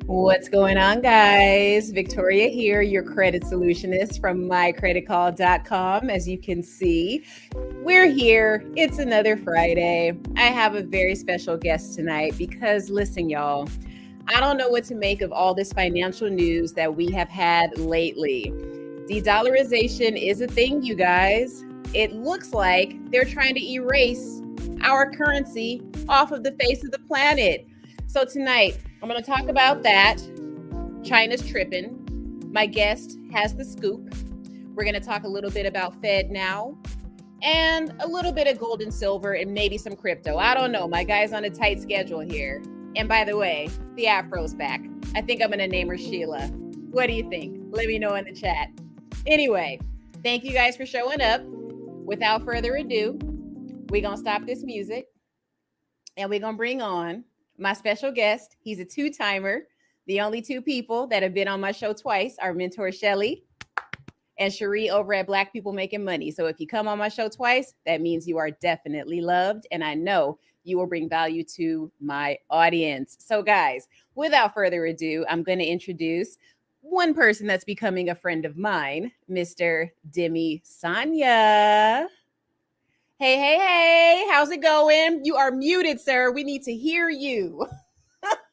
What's going on, guys? Victoria here, your credit solutionist from mycreditcall.com. As you can see, we're here. It's another Friday. I have a very special guest tonight because, listen, y'all, I don't know what to make of all this financial news that we have had lately. De-dollarization is a thing, you guys. It looks like they're trying to erase our currency off of the face of the planet. So tonight, I'm going to talk about that. China's tripping. My guest has the scoop. We're going to talk a little bit about Fed now and a little bit of gold and silver and maybe some crypto. I don't know. My guy's on a tight schedule here. And by the way, the afro's back. I think I'm going to name her Sheila. What do you think? Let me know in the chat. Anyway, thank you guys for showing up. Without further ado, we're going to stop this music and we're going to bring on my special guest. He's a two-timer. The only two people that have been on my show twice are mentor Shelly and Cherie over at Black People Making Money. So if you come on my show twice, that means you are definitely loved. And I know you will bring value to my audience. So guys, without further ado, I'm going to introduce one person that's becoming a friend of mine, Mr. Demi Sanya. Hey, how's it going? You are muted, sir. We need to hear you.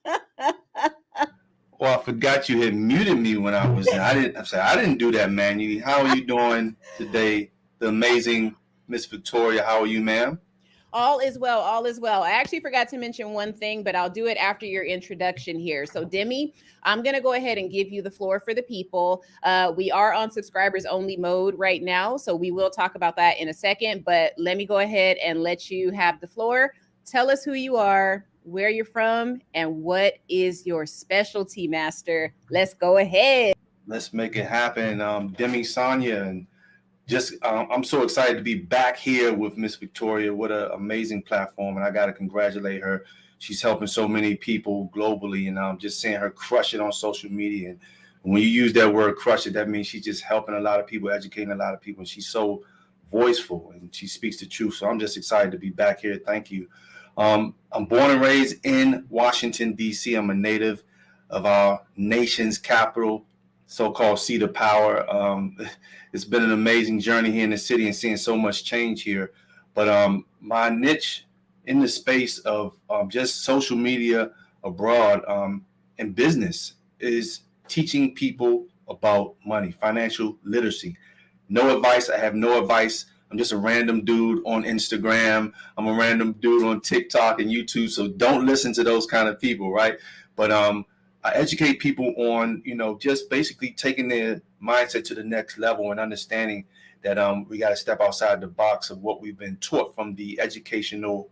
Well, I forgot you had muted me when I was in. I didn't do that, man. How are you doing today? The amazing Miss Victoria. How are you, ma'am? All is well. All is well. I actually forgot to mention one thing, but I'll do it after your introduction here. So, Demi, I'm going to go ahead and give you the floor for the people. We are on subscribers only mode right now, so we will talk about that in a second. But let me go ahead and let you have the floor. Tell us who you are, where you're from, and what is your specialty, master. Let's go ahead. Let's make it happen. Demi Sanya, and I'm so excited to be back here with Miss Victoria. What an amazing platform, and I got to congratulate her. She's helping so many people globally, and I'm just seeing her crush it on social media. And when you use that word "crush it," that means she's just helping a lot of people, educating a lot of people, and she's so voiceful and she speaks the truth. So I'm just excited to be back here. Thank you. I'm born and raised in Washington, D.C. I'm a native of our nation's capital, so-called seat of power. It's been an amazing journey here in the city and seeing so much change here. But my niche in the space of just social media abroad and business is teaching people about money, financial literacy. No advice. I have no advice. I'm just a random dude on Instagram. I'm a random dude on TikTok and YouTube. So don't listen to those kind of people, right? But I educate people on, just basically taking their mindset to the next level and understanding that we got to step outside the box of what we've been taught from the educational,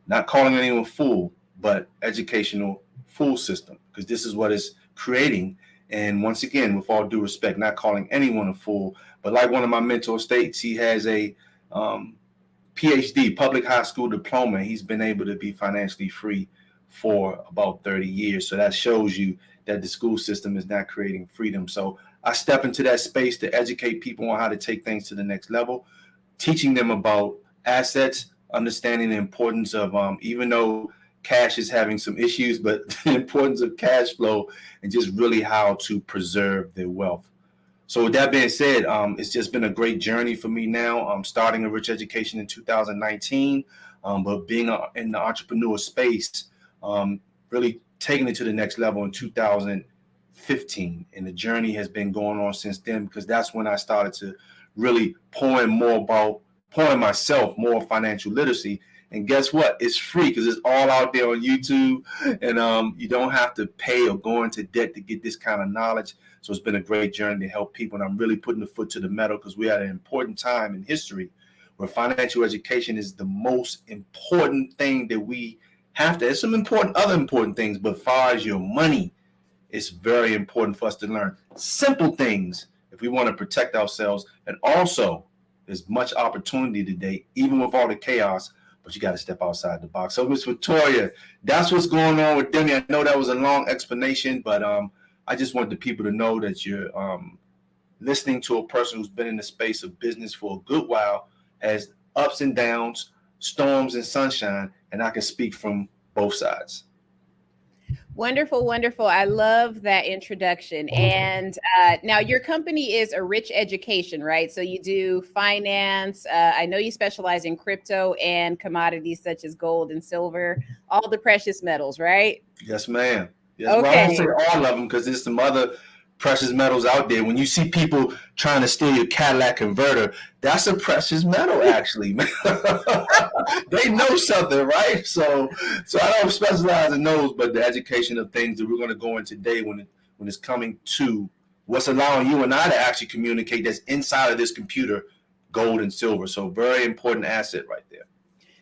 not calling anyone fool, but educational fool system, because this is what it's creating. And once again, with all due respect, not calling anyone a fool, but like one of my mentors states, he has a PhD, public high school diploma. He's been able to be financially free for about 30 years. So that shows you that the school system is not creating freedom. So I step into that space to educate people on how to take things to the next level, teaching them about assets, understanding the importance of, even though cash is having some issues, but the importance of cash flow and just really how to preserve their wealth. So with that being said, it's just been a great journey for me now. I'm starting a rich education in 2019, but being in the entrepreneur space, really taking it to the next level in 2015. And the journey has been going on since then, because that's when I started to really pouring myself more financial literacy. And guess what? It's free because it's all out there on YouTube, and you don't have to pay or go into debt to get this kind of knowledge. So it's been a great journey to help people, and I'm really putting the foot to the metal because we're at an important time in history where financial education is the most important thing that we have to. There's some other important things, but as far as your money, it's very important for us to learn simple things if we want to protect ourselves. And also, there's much opportunity today, even with all the chaos, but you got to step outside the box. So, Miss Victoria, that's what's going on with Demi. I know that was a long explanation, but I just want the people to know that you're listening to a person who's been in the space of business for a good while, has ups and downs, storms and sunshine, and I can speak from both sides. Wonderful, wonderful. I love that introduction. And now your company is A Rich Education, right? So you do finance. I know you specialize in crypto and commodities such as gold and silver, all the precious metals, right? Yes, ma'am. Yes, well, I won't say Okay. all of them because there's some other precious metals out there. When you see people trying to steal your Cadillac converter, that's a precious metal, actually. They know something, right? So I don't specialize in those, but the education of things that we're going to go in today, when it's coming to what's allowing you and I to actually communicate that's inside of this computer, gold and silver. So very important asset right there.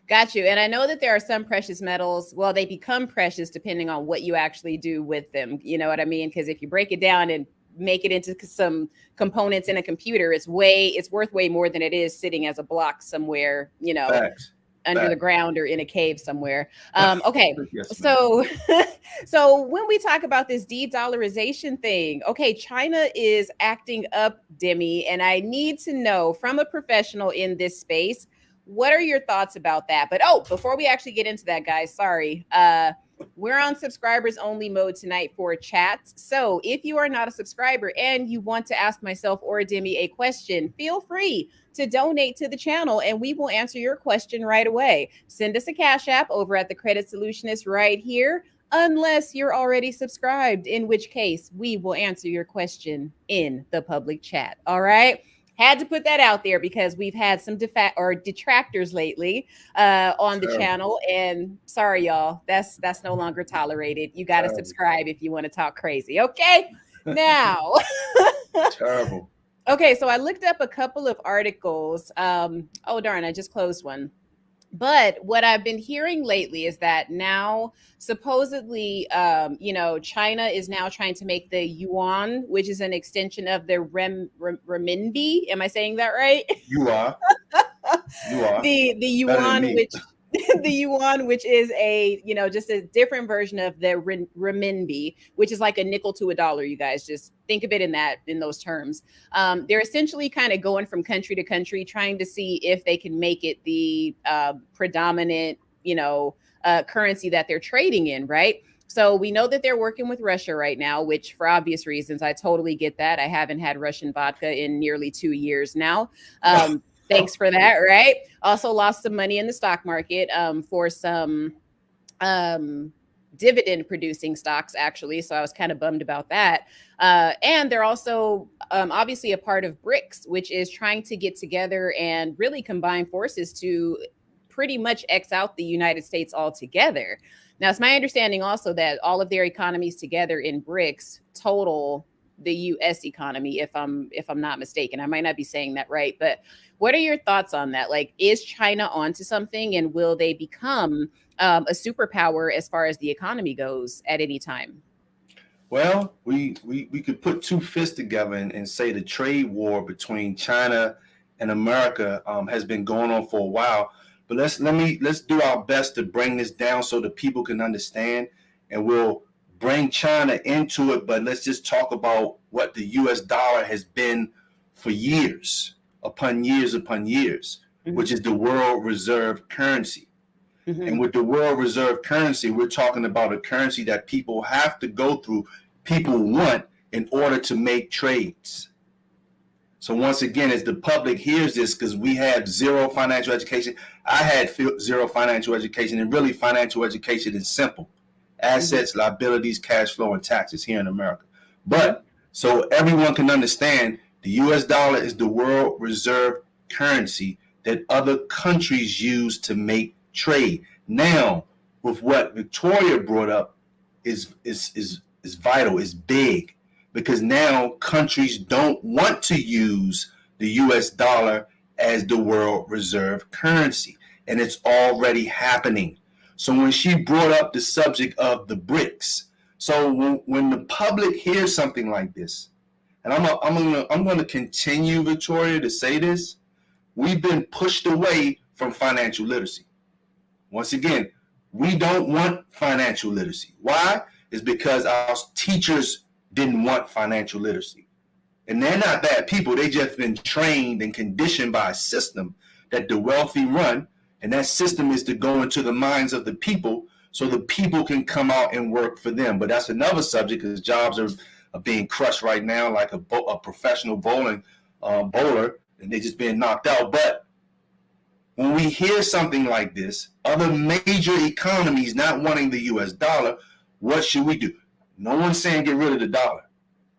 Got you. And I know that there are some precious metals. Well, they become precious depending on what you actually do with them. You know what I mean? Because if you break it down and make it into some components in a computer, it's worth way more than it is sitting as a block somewhere, Facts. under the Facts. ground or in a cave somewhere. Okay. Yes, ma'am. So, so when we talk about this de-dollarization thing, okay, China is acting up, Demi, and I need to know from a professional in this space, what are your thoughts about that? But before we actually get into that, guys, sorry. We're on subscribers only mode tonight for chats. So if you are not a subscriber and you want to ask myself or Demi a question, feel free to donate to the channel and we will answer your question right away. Send us a Cash App over at the Credit Solutionist right here, unless you're already subscribed, in which case we will answer your question in the public chat. All right. Had to put that out there because we've had some detractors lately on the Terrible. channel, and sorry, y'all, that's no longer tolerated. You got to Terrible. subscribe if you want to talk crazy. Okay, now. Terrible. Okay, so I looked up a couple of articles. Oh darn, I just closed one. But what I've been hearing lately is that now supposedly, China is now trying to make the yuan, which is an extension of the renminbi. Am I saying that right? You are. You are. The Better than yuan, me. which the yuan, which is just a different version of the renminbi, which is like a nickel to a dollar. You guys just think of it in those terms. They're essentially kind of going from country to country, trying to see if they can make it the predominant, currency that they're trading in, right? So we know that they're working with Russia right now, which for obvious reasons, I totally get that. I haven't had Russian vodka in nearly 2 years now. Thanks for that, right? Also lost some money in the stock market for some dividend producing stocks, actually. So I was kind of bummed about that. And they're also obviously a part of Brics, which is trying to get together and really combine forces to pretty much X out the United States altogether. Now, it's my understanding also that all of their economies together in Brics total the U.S. economy, if I'm not mistaken. I might not be saying that right, but what are your thoughts on that? Like, is China onto something, and will they become a superpower as far as the economy goes at any time? Well, we could put two fists together and say the trade war between China and America has been going on for a while. But let's do our best to bring this down so that people can understand, and we'll bring China into it. But let's just talk about what the U.S. dollar has been for years upon years, mm-hmm. which is the world reserve currency. Mm-hmm. And with the world reserve currency, we're talking about a currency that people have to go through, people want in order to make trades. So once again, as the public hears this, because we have zero financial education, I had zero financial education, and really financial education is simple. Assets, mm-hmm. liabilities, cash flow, and taxes here in America. But so everyone can understand, the U.S. dollar is the world reserve currency that other countries use to make trade. Now, with what Victoria brought up is vital, is big, because now countries don't want to use the U.S. dollar as the world reserve currency, and it's already happening. So when she brought up the subject of the Brics, so when the public hears something like this, and I'm going to continue, Victoria, to say this, we've been pushed away from financial literacy. Once again, we don't want financial literacy. Why? It's because our teachers didn't want financial literacy. And they're not bad people. They just been trained and conditioned by a system that the wealthy run. And that system is to go into the minds of the people so the people can come out and work for them. But that's another subject because jobs are being crushed right now, like a professional bowling bowler, and they're just being knocked out. But when we hear something like this, other major economies not wanting the U.S. dollar, what should we do? No one's saying get rid of the dollar,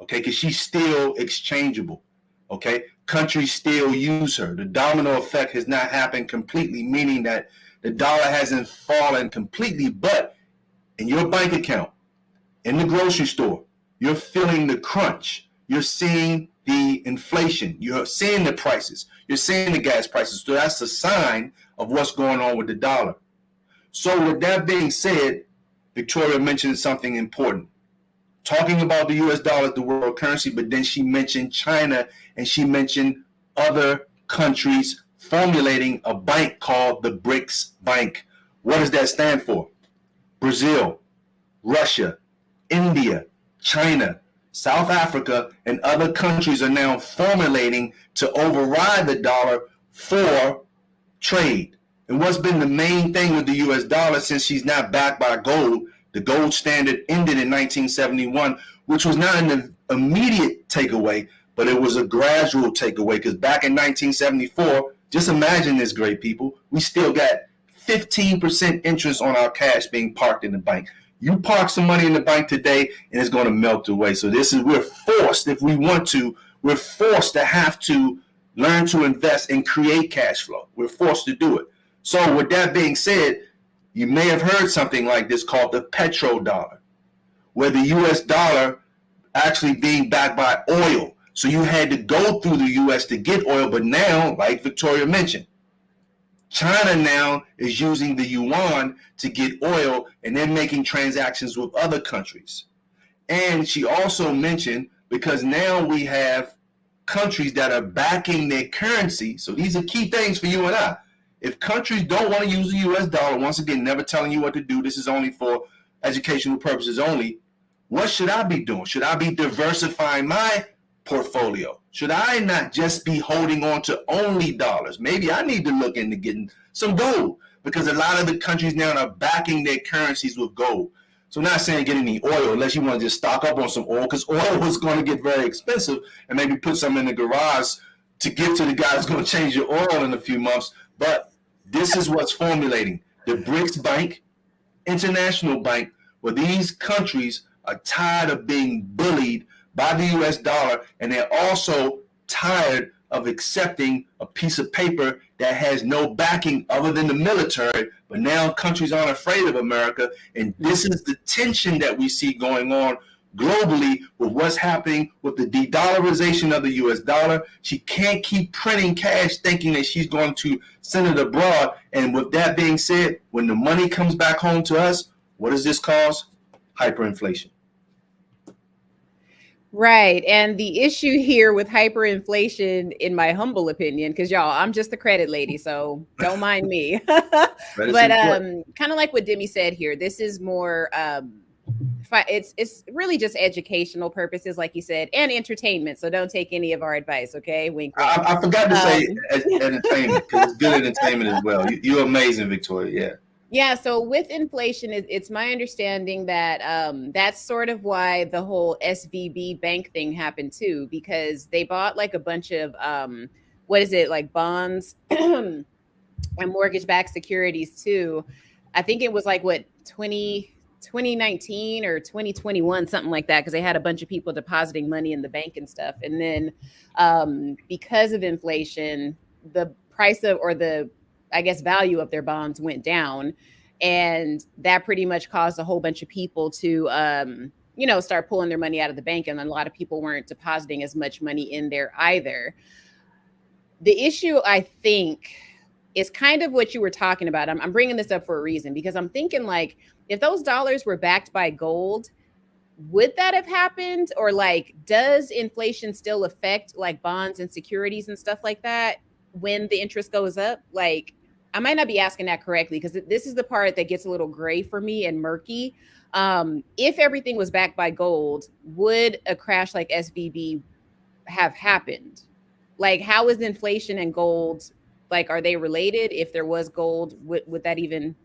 okay, because she's still exchangeable, okay? Countries still use her. The domino effect has not happened completely, meaning that the dollar hasn't fallen completely, but in your bank account, in the grocery store, you're feeling the crunch. You're seeing the inflation. You're seeing the prices. You're seeing the gas prices. So that's a sign of what's going on with the dollar. So with that being said, Victoria mentioned something important. Talking about the US dollar as the world currency, but then she mentioned China and she mentioned other countries formulating a bank called the Brics Bank. What does that stand for? Brazil, Russia, India, China, South Africa, and other countries are now formulating to override the dollar for trade. And what's been the main thing with the US dollar since she's not backed by gold? The gold standard ended in 1971, which was not an immediate takeaway, but it was a gradual takeaway because back in 1974, just imagine this, great people, we still got 15% interest on our cash being parked in the bank. You park some money in the bank today and it's going to melt away. So we're forced, if we want to, we're forced to have to learn to invest and create cash flow. We're forced to do it. So with that being said, you may have heard something like this called the petrodollar, where the US dollar actually being backed by oil. So you had to go through the US to get oil, but now, like Victoria mentioned, China now is using the yuan to get oil, and they're making transactions with other countries. And she also mentioned, because now we have countries that are backing their currency. So these are key things for you and I. If countries don't want to use the US dollar, once again, never telling you what to do, this is only for educational purposes only, what should I be doing? Should I be diversifying my portfolio? Should I not just be holding on to only dollars? Maybe I need to look into getting some gold because a lot of the countries now are backing their currencies with gold. So I'm not saying get any oil unless you want to just stock up on some oil because oil is going to get very expensive and maybe put some in the garage to give to the guy who's going to change your oil in a few months. But this is what's formulating. The BRICS Bank, International Bank, where these countries are tired of being bullied by the US dollar, and they're also tired of accepting a piece of paper that has no backing other than the military, but now countries aren't afraid of America, and this is the tension that we see going on globally with what's happening with the de-dollarization of the US dollar. She can't keep printing cash thinking that she's going to send it abroad, and with that being said, when the money comes back home to us, what does this cause? Hyperinflation. Right. And the issue here with hyperinflation, in my humble opinion, because y'all, I'm just the credit lady, so don't mind me. But kind of like what Demi said here, this is more it's really just educational purposes, like you said, and entertainment. So don't take any of our advice, okay? Wink, wink. I forgot to say entertainment because it's good entertainment as well. You're amazing, Victoria. Yeah. Yeah, so with inflation, it's my understanding that that's sort of why the whole SVB bank thing happened too, because they bought like a bunch of what is it, like bonds and mortgage-backed securities too. I think it was like what 2019 or 2021, something like that, because they had a bunch of people depositing money in the bank and stuff. And then because of inflation, the price of, or the, I guess, value of their bonds went down. And that pretty much caused a whole bunch of people to, start pulling their money out of the bank. And a lot of people weren't depositing as much money in there either. The issue, I think, is kind of what you were talking about. I'm bringing this up for a reason, because I'm thinking, like, if those dollars were backed by gold, would that have happened? Or like, does inflation still affect like bonds and securities and stuff like that when the interest goes up? Like, I might not be asking that correctly, because this is the part that gets a little gray for me and murky. If everything was backed by gold, would a crash like SVB have happened? Like, how is inflation and gold, like, are they related? If there was gold, would that even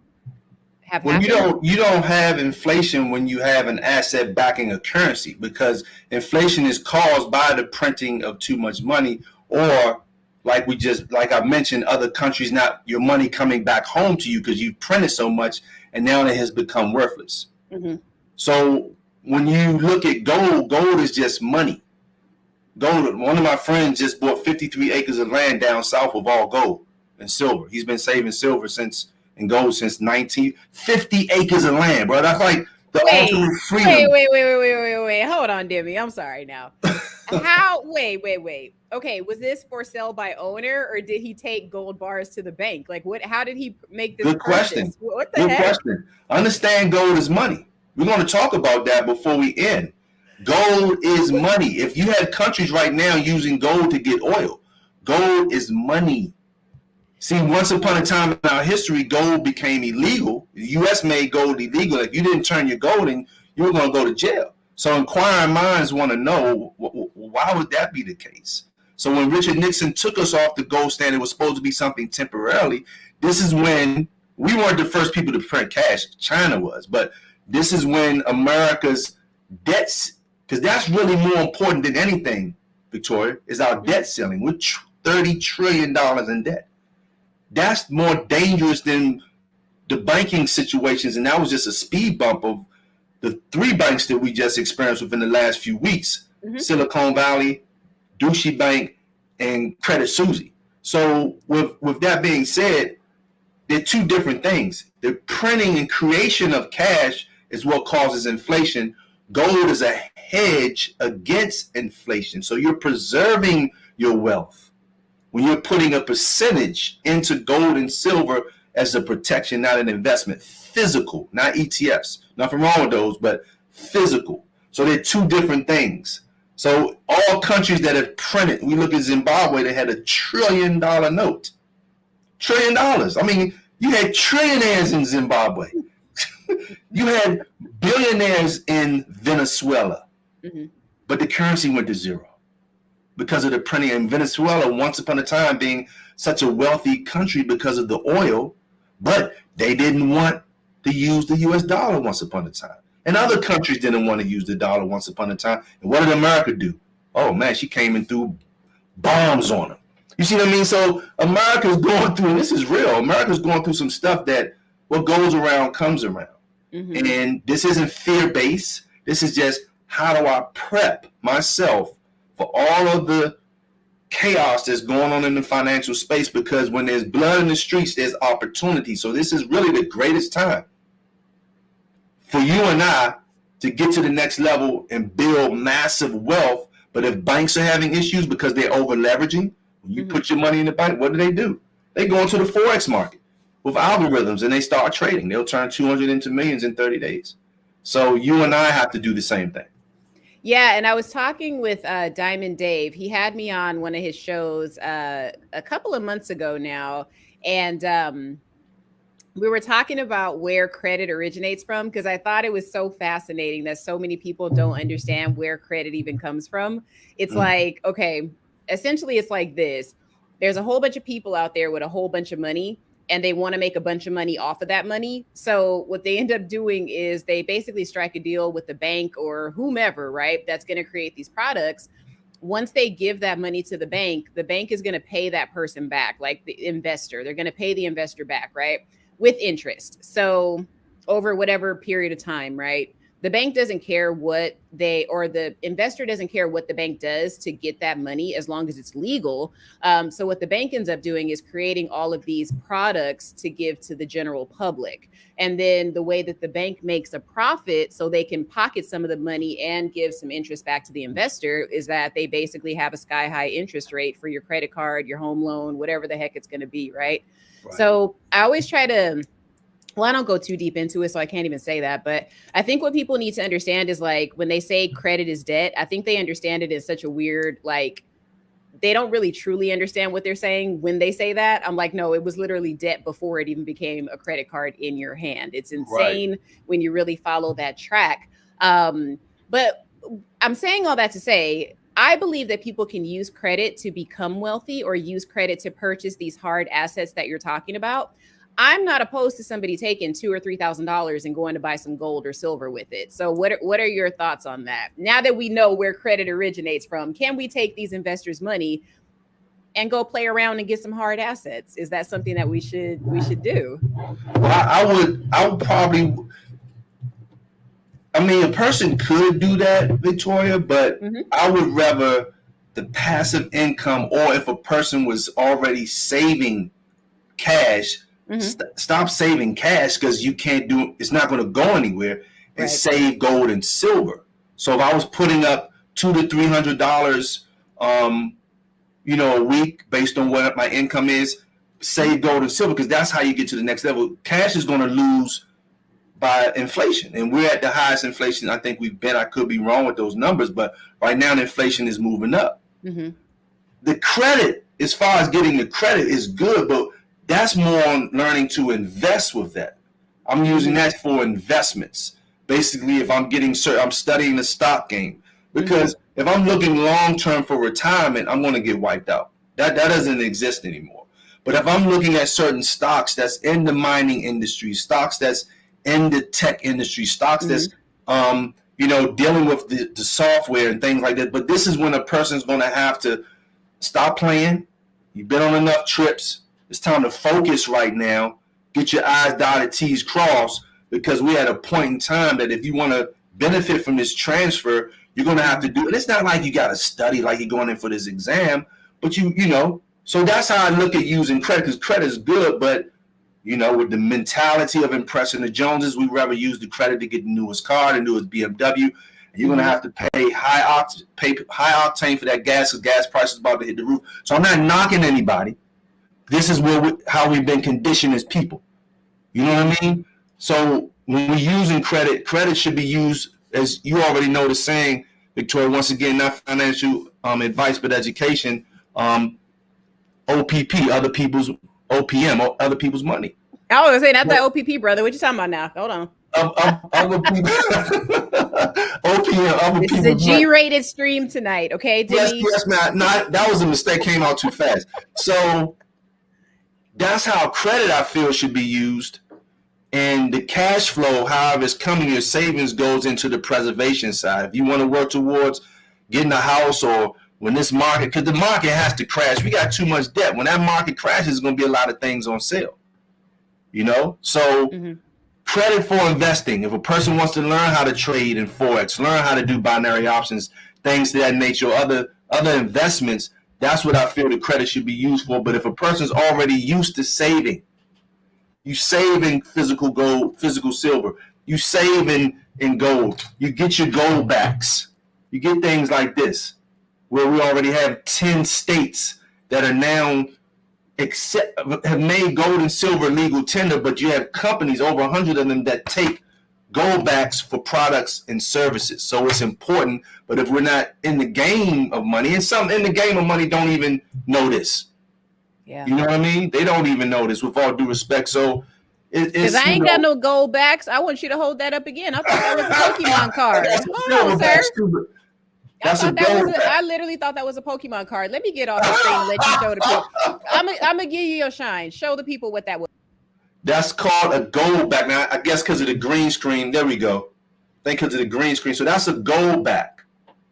have Well, happened. you don't have inflation when you have an asset backing a currency, because inflation is caused by the printing of too much money, or like I mentioned, other countries, not your money coming back home to you because you printed so much and now it has become worthless. Mm-hmm. So when you look at gold, gold is just money. Gold. One of my friends just bought 53 acres of land down south of all gold and silver. He's been saving silver since and gold since 1950 acres of land, bro. That's like the Wait, ultimate freedom. wait. Hold on, Demi. I'm sorry now. How? Wait. Okay, was this for sale by owner, or did he take gold bars to the bank? Like, what? How did he make this Good question. purchase? What the Good heck? question. Understand gold is money. We're going to talk about that before we end. Gold is money. If you had countries right now using gold to get oil, gold is money. See, once upon a time in our history, gold became illegal. The U.S. made gold illegal. If you didn't turn your gold in, you were going to go to jail. So inquiring minds want to know, why would that be the case? So when Richard Nixon took us off the gold standard, it was supposed to be something temporarily. This is when we weren't the first people to print cash. China was. But this is when America's debts, because that's really more important than anything, Victoria, is our debt ceiling. We're $30 trillion in debt. That's more dangerous than the banking situations. And that was just a speed bump of the three banks that we just experienced within the last few weeks. Mm-hmm. Silicon Valley, Deutsche Bank, and Credit Suisse. So with that being said, they're two different things. The printing and creation of cash is what causes inflation. Gold is a hedge against inflation. So you're preserving your wealth when you're putting a percentage into gold and silver as a protection, not an investment. Physical, not ETFs. Nothing wrong with those, but physical. So they're two different things. So all countries that have printed, we look at Zimbabwe, they had $1 trillion note. $1 trillion. I mean, you had trillionaires in Zimbabwe. You had billionaires in Venezuela. Mm-hmm. But the currency went to zero because of the printing. In Venezuela, once upon a time, being such a wealthy country because of the oil, but they didn't want to use the US dollar once upon a time. And other countries didn't want to use the dollar once upon a time. And what did America do? Oh, man, she came and threw bombs on them. You see what I mean? So America's going through, and this is real, America's going through some stuff that what goes around comes around. Mm-hmm. And this isn't fear-based. This is just, how do I prep myself for all of the chaos that's going on in the financial space? Because when there's blood in the streets, there's opportunity. So this is really the greatest time for you and I to get to the next level and build massive wealth. But if banks are having issues because they're over leveraging, when you put your money in the bank, what do? They go into the Forex market with algorithms and they start trading. They'll turn 200 into millions in 30 days. So you and I have to do the same thing. Yeah, and I was talking with Diamond Dave. He had me on one of his shows a couple of months ago now, and we were talking about where credit originates from, because I thought it was so fascinating that so many people don't understand where credit even comes from. It's like, okay, essentially it's like this. There's a whole bunch of people out there with a whole bunch of money, and they want to make a bunch of money off of that money. So what they end up doing is they basically strike a deal with the bank or whomever, right, that's going to create these products. Once they give that money to the bank is going to pay that person back, like the investor. They're going to pay the investor back, right, with interest. So over whatever period of time, right? The bank doesn't care what the investor doesn't care what the bank does to get that money, as long as it's legal. So what the bank ends up doing is creating all of these products to give to the general public. And then the way that the bank makes a profit so they can pocket some of the money and give some interest back to the investor is that they basically have a sky high interest rate for your credit card, your home loan, whatever the heck it's going to be, right? So I always try to, well, I don't go too deep into it, so I can't even say that. But I think what people need to understand is, like, when they say credit is debt, I think they understand it in such a weird, like, they don't really truly understand what they're saying when they say that. I'm like, no, it was literally debt before it even became a credit card in your hand. It's insane when you really follow that track. But I'm saying all that to say, I believe that people can use credit to become wealthy or use credit to purchase these hard assets that you're talking about. I'm not opposed to somebody taking $2,000 or $3,000 and going to buy some gold or silver with it. So what are your thoughts on that? Now that we know where credit originates from, can we take these investors' money and go play around and get some hard assets? Is that something that we should do? I would probably. I mean, a person could do that, Victoria, but I would rather the passive income, or if a person was already saving cash, stop saving cash, because you can't do it's not going to go anywhere, and save gold and silver. So if I was putting up $200 to $300, a week based on what my income is, save gold and silver, because that's how you get to the next level. Cash is going to lose by inflation, and we're at the highest inflation I think we've been. I could be wrong with those numbers, but right now the inflation is moving up. The credit, as far as getting the credit, is good, but that's more on learning to invest with that. I'm using that for investments. Basically, if I'm I'm studying the stock game, because if I'm looking long term for retirement, I'm going to get wiped out. That doesn't exist anymore. But if I'm looking at certain stocks that's in the mining industry, stocks that's in the tech industry, stocks that's dealing with the software and things like that. But this is when a person's going to have to stop playing. You've been on enough trips. It's time to focus right now. Get your I's dotted, T's crossed, because we're at a point in time that if you want to benefit from this transfer, you're going to have to do it. It's not like you got to study like you're going in for this exam, but so that's how I look at using credit, because credit is good, but with the mentality of impressing the Joneses, we rather use the credit to get the newest car, the newest BMW, and you're going to have to pay high octane for that gas, because gas prices about to hit the roof. So I'm not knocking anybody. This is how we've been conditioned as people. You know what I mean? So when we're using credit should be used, as you already know the saying, Victoria, once again, not financial advice, but education. OPP, other people's OPM, other people's money. I was going to say, not that OPP, brother. What you talking about now? Hold on. Other people. OPM, other this is a G-rated stream tonight, okay, Demi? Yes, man. That was a mistake. Came out too fast. So that's how credit, I feel, should be used. And the cash flow, however it's coming, your savings goes into the preservation side. If you want to work towards getting a house, or when this market, because the market has to crash. We got too much debt. When that market crashes, there's going to be a lot of things on sale. So credit for investing. If a person wants to learn how to trade in Forex, learn how to do binary options, things of that nature, or other investments, that's what I feel the credit should be used for. But if a person's already used to saving, you save in physical gold, physical silver, you save in gold, you get your gold backs, you get things like this, where we already have 10 states that are now have made gold and silver legal tender, but you have companies, over 100 of them, that take gold backs for products and services. So it's important, but if we're not in the game of money, and some in the game of money don't even know this. Yeah. You know what I mean? They don't even know this, with all due respect. So because I ain't got no gold backs. I want you to hold that up again. I thought that was a Pokemon card. Hold on, sir. I literally thought that was a Pokemon card. Let me get off the screen and let you show the people. I'm gonna give you your shine. Show the people what that was. That's called a gold back. Now, I guess because of the green screen. There we go. Think because of the green screen. So that's a gold back.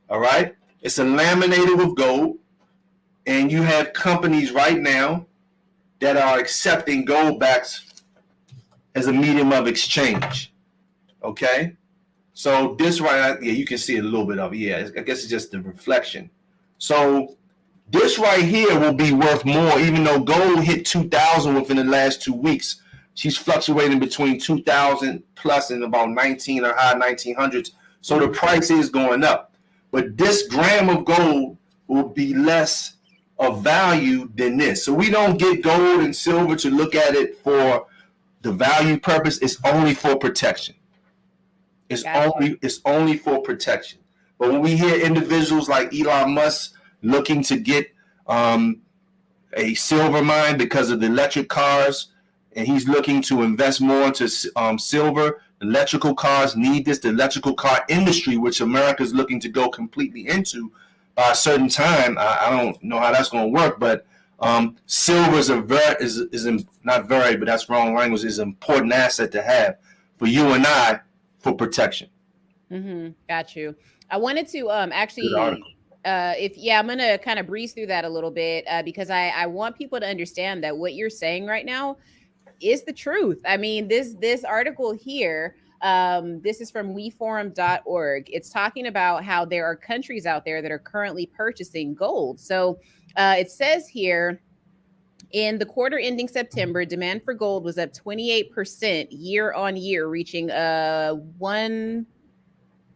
All right. It's a laminated with gold, and you have companies right now that are accepting gold backs as a medium of exchange. Okay. So this right, you can see a little bit of it. Yeah, I guess it's just the reflection. So this right here will be worth more, even though gold hit 2,000 within the last 2 weeks. She's fluctuating between 2,000 plus and about 19 or high 1900s. So the price is going up. But this gram of gold will be less of value than this. So we don't get gold and silver to look at it for the value purpose. It's only for protection. It's only for protection. But when we hear individuals like Elon Musk looking to get a silver mine because of the electric cars, and he's looking to invest more into silver, electrical cars need this. The electrical car industry, which America is looking to go completely into by a certain time, I don't know how that's going to work, but Silver is not very, but that's wrong language, is an important asset to have for you and I for protection. Got you. I wanted to Good article. actually I'm gonna kind of breeze through that a little bit because I want people to understand that what you're saying right now is the truth. I mean, this article here, this is from weforum.org. It's talking about how there are countries out there that are currently purchasing gold. So it says here, in the quarter ending September, demand for gold was up 28% year on year, reaching one.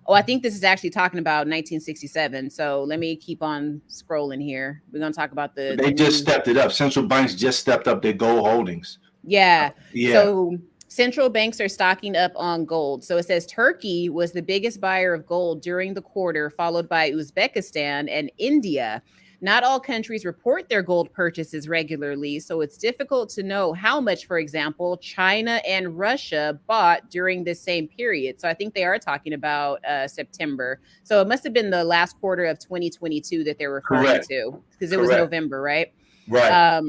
Oh, I think this is actually talking about 1967. So let me keep on scrolling here. We're going to talk about They just stepped it up. Central banks just stepped up their gold holdings. Yeah. Yeah. So central banks are stocking up on gold. So it says Turkey was the biggest buyer of gold during the quarter, followed by Uzbekistan and India. Not all countries report their gold purchases regularly, so it's difficult to know how much, for example, China and Russia bought during this same period. So I think they are talking about September. So it must have been the last quarter of 2022 that they're referring to, because it was November, right? Right.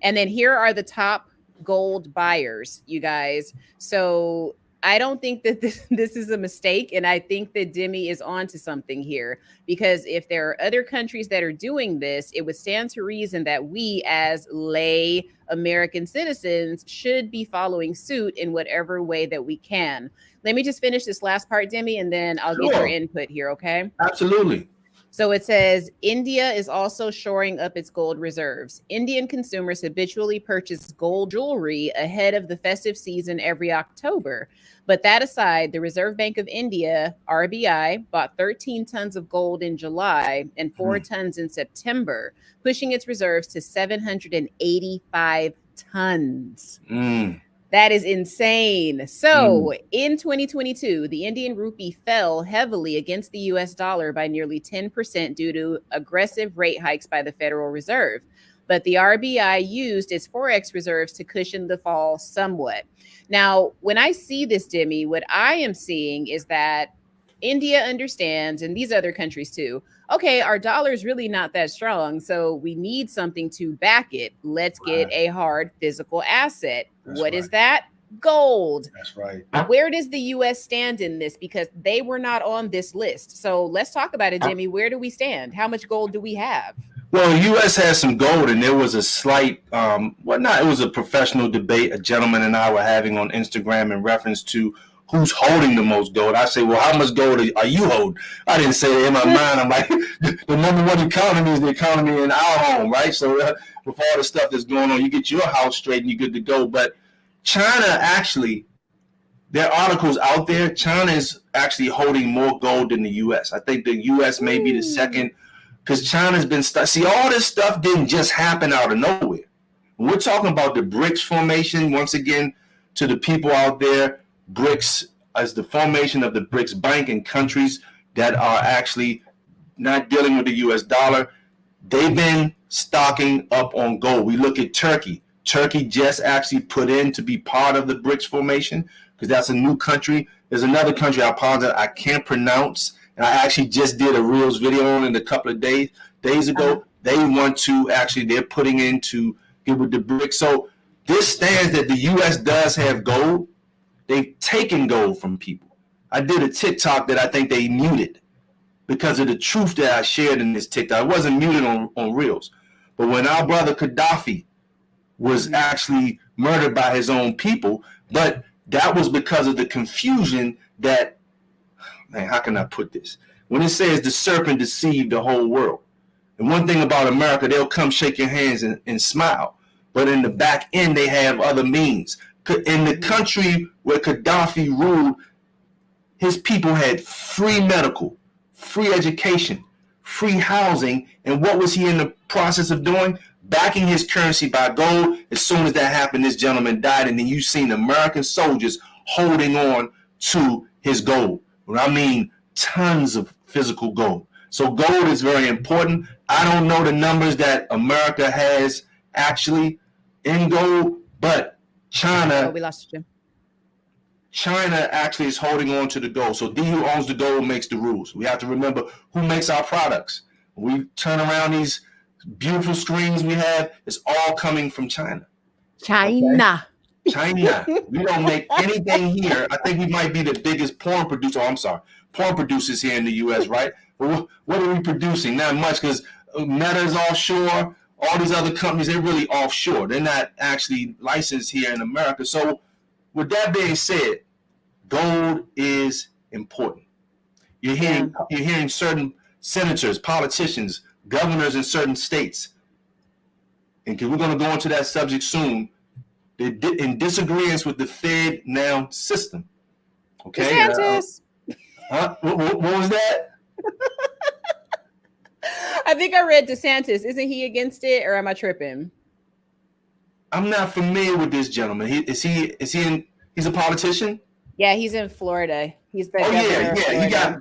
And then here are the top gold buyers, you guys. So I don't think that this is a mistake. And I think that Demi is onto something here, because if there are other countries that are doing this, it would stand to reason that we as lay American citizens should be following suit in whatever way that we can. Let me just finish this last part, Demi, and then I'll get your input here. Okay. Absolutely. So it says India is also shoring up its gold reserves. Indian consumers habitually purchase gold jewelry ahead of the festive season every October. But that aside, the Reserve Bank of India, RBI, bought 13 tons of gold in July and 4 tons in September, pushing its reserves to 785 tons. That is insane. So in 2022, the Indian rupee fell heavily against the US dollar by nearly 10% due to aggressive rate hikes by the Federal Reserve. But the RBI used its Forex reserves to cushion the fall somewhat. Now, when I see this, Demi, what I am seeing is that India understands, and these other countries too, okay, our dollar is really not that strong, so we need something to back it. Let's get a hard physical asset. What is that? Gold. That's right. Where does the U.S. stand in this? Because they were not on this list. So let's talk about it, Demi. Where do we stand? How much gold do we have? Well, the U.S. has some gold, and there was a slight, it was a professional debate a gentleman and I were having on Instagram in reference to who's holding the most gold. I say, well, how much gold are you holding? I didn't say it in my mind. I'm like, the number one economy is the economy in our home, right? So with all the stuff that's going on, you get your house straight and you're good to go. But China actually, there are articles out there, China is actually holding more gold than the U.S. I think the U.S. may be the second, because China's been see, all this stuff didn't just happen out of nowhere. We're talking about the Brics formation. Once again, to the people out there, Brics is the formation of the Brics bank in countries that are actually not dealing with the U.S. dollar. They've been stocking up on gold. We look at Turkey. Turkey just actually put in to be part of the Brics formation, because that's a new country. There's another country, I apologize, I can't pronounce. And I actually just did a Reels video on it a couple of days ago. They want to actually, they're putting in to get with the Brics. So this stands that the U.S. does have gold. They've taken gold from people. I did a TikTok that I think they muted because of the truth that I shared in this TikTok. It wasn't muted on Reels. But when our brother Gaddafi was actually murdered by his own people, but that was because of the confusion that, man, how can I put this? When it says the serpent deceived the whole world. And one thing about America, they'll come shake your hands and smile. But in the back end, they have other means. In the country where Gaddafi ruled, his people had free medical, free education, free housing. And what was he in the process of doing? Backing his currency by gold. As soon as that happened, this gentleman died. And then you've seen American soldiers holding on to his gold. I mean, tons of physical gold. So gold is very important. I don't know the numbers that America has actually in gold, but China actually is holding on to the gold. So D who owns the gold makes the rules. We have to remember who makes our products. We turn around these beautiful screens we have, is all coming from China. China. Okay? China. We don't make anything here. I think we might be the biggest porn producer. Oh, I'm sorry. Porn producers here in the U.S., right? But what are we producing? Not much, because Meta is offshore. All these other companies, they're really offshore. They're not actually licensed here in America. So with that being said, gold is important. You're hearing certain senators, politicians, governors in certain states, and we're going to go into that subject soon, in disagreement with the Fed now system. Okay. DeSantis. What was that? I think I read DeSantis. Isn't he against it, or am I tripping? I'm not familiar with this gentleman. He's a politician? Yeah, he's in Florida. He's the governor of Florida.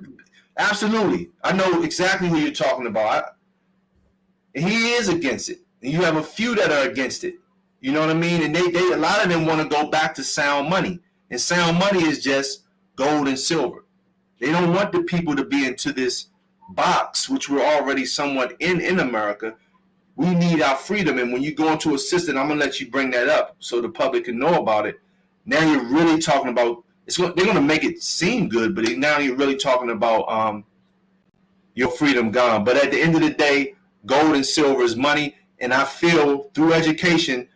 Absolutely. I know exactly who you're talking about. He is against it. And you have a few that are against it. You know what I mean? And they a lot of them want to go back to sound money. And sound money is just gold and silver. They don't want the people to be into this box, which we're already somewhat in America. We need our freedom. And when you go into a system, I'm going to let you bring that up so the public can know about it. Now you're really talking about, they're going to make it seem good, but now you're really talking about your freedom gone. But at the end of the day, gold and silver is money. And I feel through education,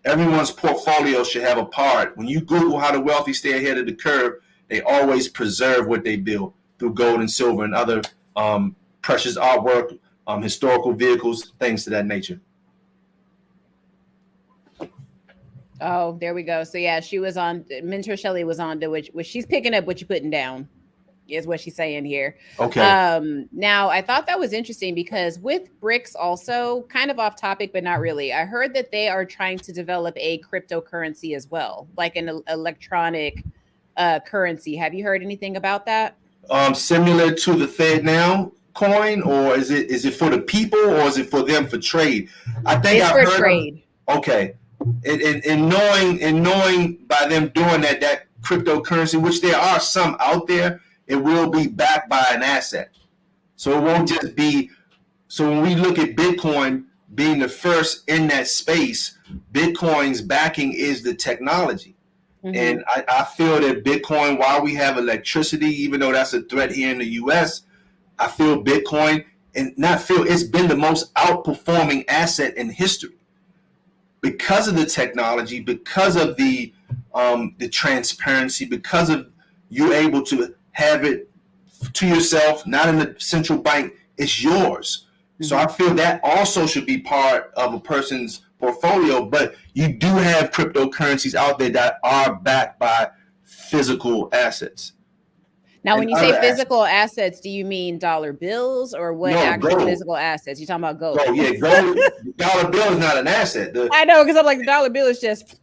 everyone's portfolio should have a part. When you Google how the wealthy stay ahead of the curve, they always preserve what they build through gold and silver and other precious artwork, historical vehicles, things to that nature. Oh, there we go. So yeah, she was on. Mentor Shelley was on to which she's picking up what you're putting down, is what she's saying here. Okay. Now I thought that was interesting because with Brics, also kind of off topic, but not really. I heard that they are trying to develop a cryptocurrency as well, like an electronic currency. Have you heard anything about that? Similar to the Fed now coin, or is it for the people, or is it for them for trade? I think it's for trade. Okay. And knowing by them doing that cryptocurrency, which there are some out there, it will be backed by an asset. So it won't just be. So when we look at Bitcoin being the first in that space, Bitcoin's backing is the technology. Mm-hmm. And I feel that Bitcoin, while we have electricity, even though that's a threat here in the U.S., I feel Bitcoin, it's been the most outperforming asset in history because of the technology, because of the transparency, because of you able to have it to yourself, not in the central bank. It's yours. Mm-hmm. So I feel that also should be part of a person's portfolio, but you do have cryptocurrencies out there that are backed by physical assets. Now, when you say physical assets, do you mean dollar bills or what? Actual gold. Physical assets? You're talking about gold. Oh yeah, gold. Dollar bill is not an asset. I know, because I'm like, the dollar bill is just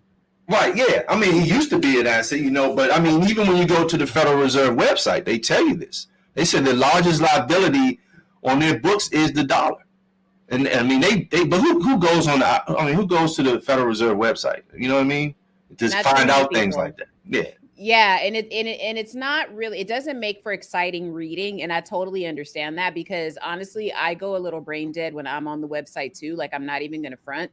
right. Yeah, I mean, it used to be an asset, but I mean, even when you go to the Federal Reserve website, they tell you this. They said the largest liability on their books is the dollar. And I mean, but who goes who goes to the Federal Reserve website? You know what I mean? Just find out things like that. Yeah. Yeah, and it's not really, it doesn't make for exciting reading, and I totally understand that, because honestly, I go a little brain dead when I'm on the website too. Like, I'm not even going to front.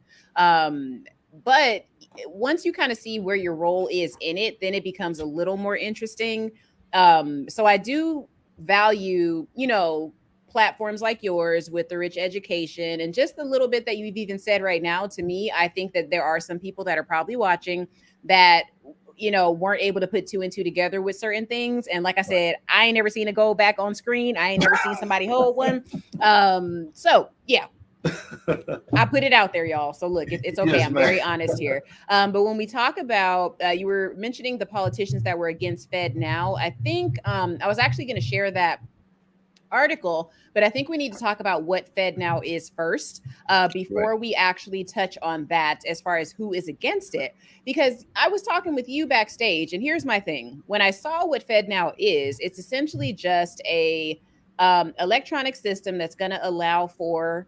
But once you kind of see where your role is in it, then it becomes a little more interesting. So I do value, platforms like yours with the rich education, and just the little bit that you've even said right now. To me, I think that there are some people that are probably watching that weren't able to put two and two together with certain things. And like I said, I ain't never seen it go back on screen. I ain't never seen somebody hold one. So yeah, I put it out there, y'all. So look, it's okay. Yes, I'm very honest here. But when we talk about, you were mentioning the politicians that were against Fed now, I think I was actually going to share that article, but I think we need to talk about what Fed now is first before we actually touch on that as far as who is against it. Because I was talking with you backstage, and here's my thing. When I saw what Fed now is, it's essentially just a electronic system that's going to allow for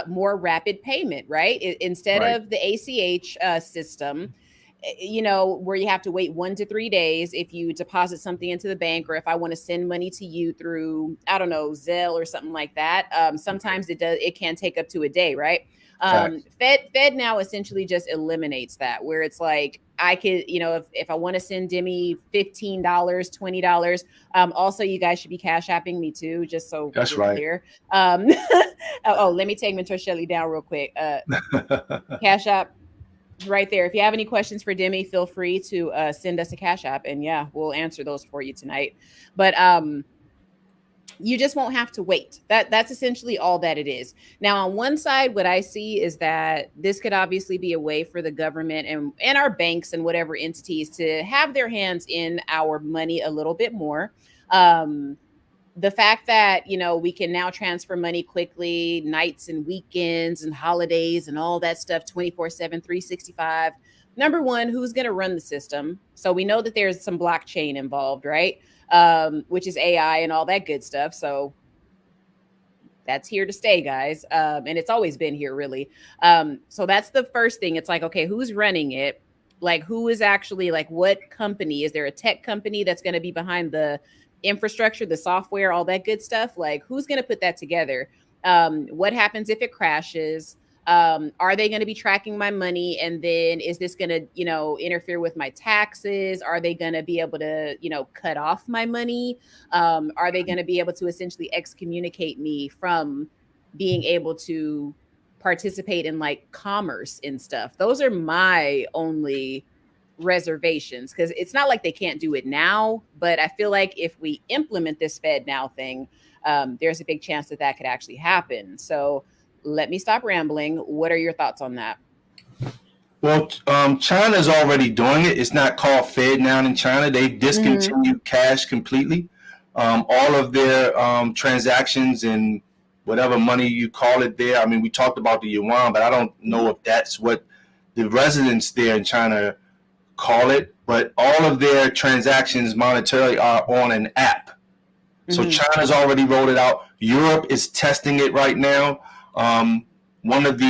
more rapid payment, right? Instead of the ACH system. where you have to wait 1 to 3 days if you deposit something into the bank, or if I want to send money to you through, I don't know, Zelle or something like that. Sometimes it can take up to a day, right? Fed now essentially just eliminates that, where it's like I could, if I want to send Demi $15, $20. Also, you guys should be cash apping me too, just so That's we're right. clear. Let me take Mentor Shelly down real quick. Cash app right there. If you have any questions for Demi, feel free to send us a cash app, and yeah, we'll answer those for you tonight. But you just won't have to wait. That's essentially all that it is. Now, on one side, what I see is that this could obviously be a way for the government and our banks and whatever entities to have their hands in our money a little bit more. The fact that, we can now transfer money quickly, nights and weekends and holidays and all that stuff, 24/7, 365. Number one, who's going to run the system? So we know that there's some blockchain involved, right? Which is AI and all that good stuff. So that's here to stay, guys. And it's always been here, really. So that's the first thing. It's like, okay, who's running it? Like, who is actually, like, what company? Is there a tech company that's going to be behind the infrastructure, the software, all that good stuff? Like, who's going to put that together? What happens if it crashes? Are they going to be tracking my money? And then is this going to, interfere with my taxes? Are they going to be able to, cut off my money? Are they going to be able to essentially excommunicate me from being able to participate in like commerce and stuff? Those are my only reservations, because it's not like they can't do it now, but I feel like if we implement this Fed Now thing, there's a big chance that could actually happen. So let me stop rambling. What are your thoughts on that? Well, China's already doing it. It's not called Fed Now in China. They've discontinued cash completely. All of their transactions and whatever money you call it there. I mean, we talked about the yuan, but I don't know if that's what the residents there in China call it. But all of their transactions monetarily are on an app. So China's already rolled it out. Europe is testing it right now. One of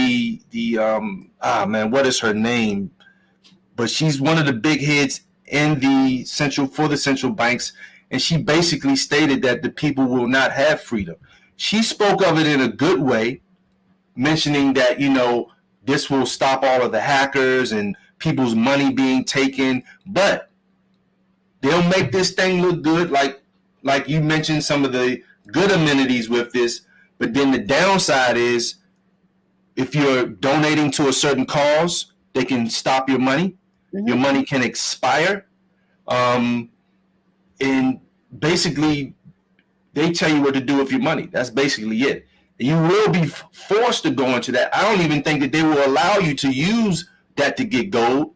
what is her name? But she's one of the big heads in the central banks, and she basically stated that the people will not have freedom. She spoke of it in a good way, mentioning that, this will stop all of the hackers and people's money being taken, but they'll make this thing look good, like you mentioned some of the good amenities with this. But then the downside is, if you're donating to a certain cause, they can stop your money. Your money can expire. And basically, they tell you what to do with your money. That's basically it. You will be forced to go into that. I don't even think that they will allow you to use that to get gold,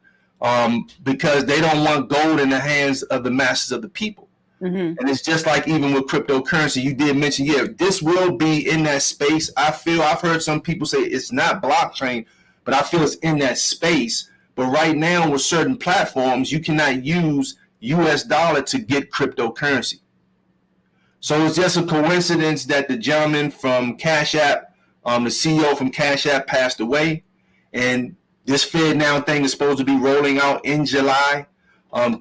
because they don't want gold in the hands of the masses of the people. And it's just like even with cryptocurrency, you did mention, this will be in that space. I've heard some people say it's not blockchain, but I feel it's in that space. But right now with certain platforms, you cannot use US dollar to get cryptocurrency. So it's just a coincidence that the gentleman from Cash App, the CEO from Cash App, passed away. And this Fed Now thing is supposed to be rolling out in July.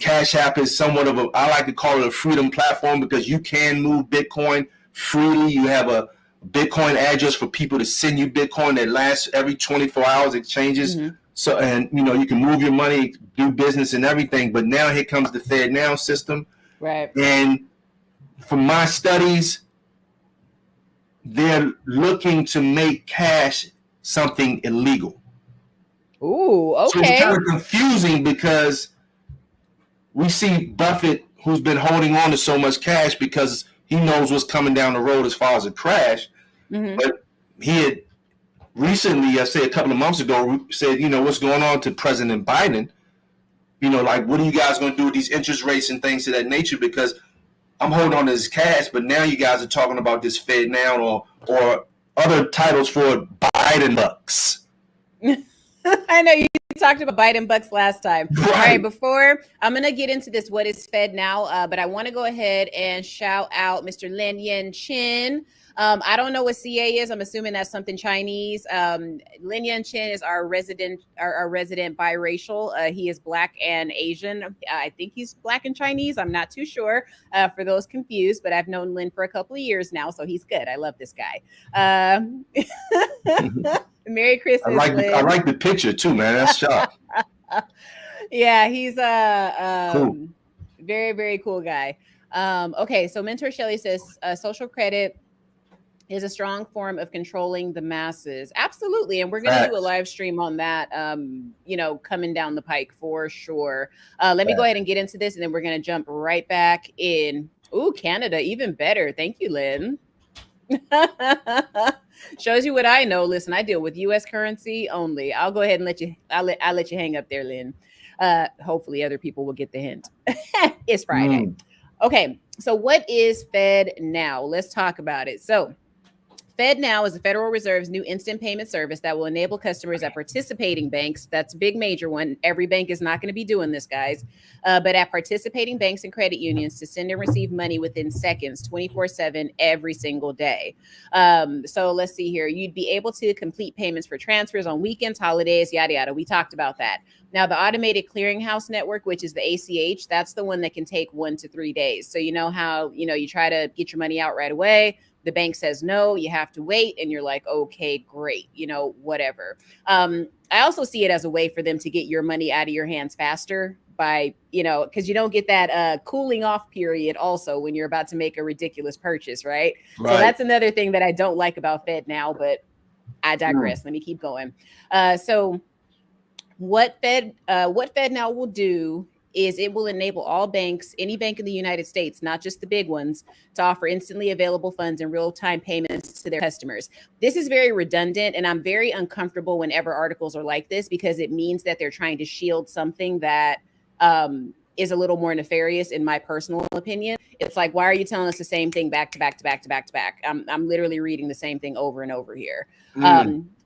Cash App is somewhat of I like to call it a freedom platform, because you can move Bitcoin freely. You have a Bitcoin address for people to send you Bitcoin that lasts every 24 hours. It changes. So, and you can move your money, do business and everything. But now here comes the Fed Now system. Right. And from my studies, they're looking to make cash something illegal. Ooh, okay. So it's kind of confusing, because we see Buffett, who's been holding on to so much cash because he knows what's coming down the road as far as a crash. But he had recently, I say a couple of months ago, said, what's going on to President Biden? Like, what are you guys going to do with these interest rates and things of that nature? Because I'm holding on to this cash, but now you guys are talking about this Fed Now or other titles for Biden bucks. I know you're talked about Biden bucks last time. Right. All right, before I'm gonna get into this, what is Fed now? But I want to go ahead and shout out Mr. Lin Yen Chin. I don't know what CA is. I'm assuming that's something Chinese. Lin Yan Chin is our resident biracial. He is Black and Asian. I think he's Black and Chinese. I'm not too sure for those confused, but I've known Lin for a couple of years now, so he's good. I love this guy. Merry Christmas, Lin. I like the picture too, man. That's sharp. Yeah, he's a Cool. very, very cool guy. Okay, so Mentor Shelley says social credit is a strong form of controlling the masses. Absolutely. And we're going to do a live stream on that, coming down the pike for sure. Let me go ahead and get into this, and then we're going to jump right back in. Ooh, Canada, even better. Thank you, Lynn. Shows you what I know. Listen, I deal with U.S. currency only. I'll go ahead and I'll let you hang up there, Lynn. Hopefully other people will get the hint. It's Friday. Okay, so what is Fed Now? Let's talk about it. So Fed Now is the Federal Reserve's new instant payment service that will enable customers at participating banks. That's a big major one. Every bank is not going to be doing this, guys. But at participating banks and credit unions to send and receive money within seconds, 24/7, every single day. So let's see here. You'd be able to complete payments for transfers on weekends, holidays, yada, yada. We talked about that. Now, the Automated Clearinghouse Network, which is the ACH, that's the one that can take 1 to 3 days. So you know how, you try to get your money out right away. The bank says no, you have to wait. And you're like, okay, great, whatever. I also see it as a way for them to get your money out of your hands faster by, because you don't get that cooling off period also when you're about to make a ridiculous purchase, right? So that's another thing that I don't like about Fed Now, but I digress. Let me keep going. So what Fed Now will do is it will enable all banks, any bank in the United States, not just the big ones, to offer instantly available funds and real-time payments to their customers. This is very redundant, and I'm very uncomfortable whenever articles are like this because it means that they're trying to shield something that is a little more nefarious, in my personal opinion. It's like, why are you telling us the same thing back to back to back to back to back? I'm literally reading the same thing over and over here.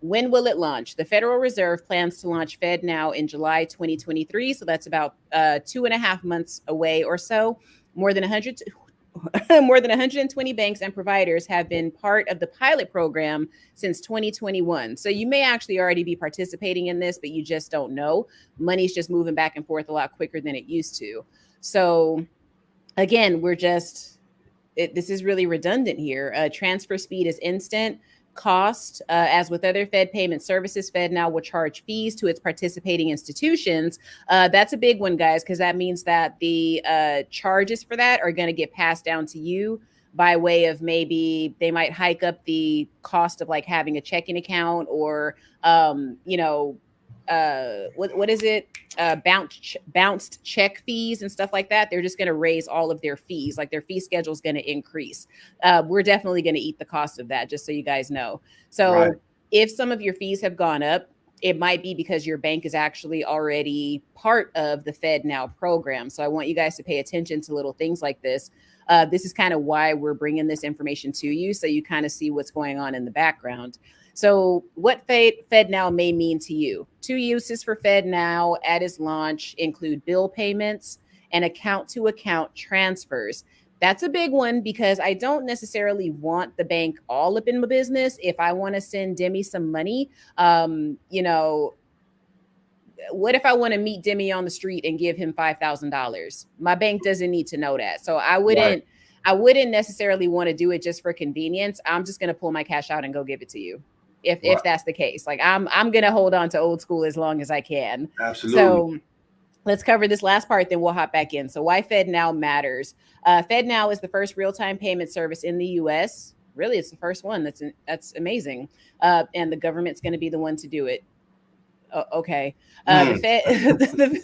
When will it launch? The Federal Reserve plans to launch Fed Now in July 2023. So that's about 2.5 months away or so. More than 120 banks and providers have been part of the pilot program since 2021. So you may actually already be participating in this, but you just don't know. Money's just moving back and forth a lot quicker than it used to. So again, this is really redundant here. Transfer speed is instant. Cost, as with other Fed payment services, Fed Now will charge fees to its participating institutions. That's a big one, guys, because that means that the charges for that are going to get passed down to you by way of maybe they might hike up the cost of like having a checking account or, what is it? Bounced check fees and stuff like that. They're just going to raise all of their fees. Like their fee schedule is going to increase. We're definitely going to eat the cost of that, just so you guys know. So if some of your fees have gone up, it might be because your bank is actually already part of the Fed Now program. So I want you guys to pay attention to little things like this. This is kind of why we're bringing this information to you, so you kind of see what's going on in the background. So what Fed Now may mean to you. 2 uses for Fed Now at its launch include bill payments and account-to-account transfers. That's a big one because I don't necessarily want the bank all up in my business. If I want to send Demi some money, what if I want to meet Demi on the street and give him $5,000? My bank doesn't need to know that. So I wouldn't necessarily want to do it just for convenience. I'm just going to pull my cash out and go give it to you. If that's the case, like I'm going to hold on to old school as long as I can. Absolutely. So let's cover this last part, then we'll hop back in. So why Fed Now matters. Fed Now is the first real-time payment service in the U.S. Really, it's the first one. That's amazing. And the government's going to be the one to do it. Okay. The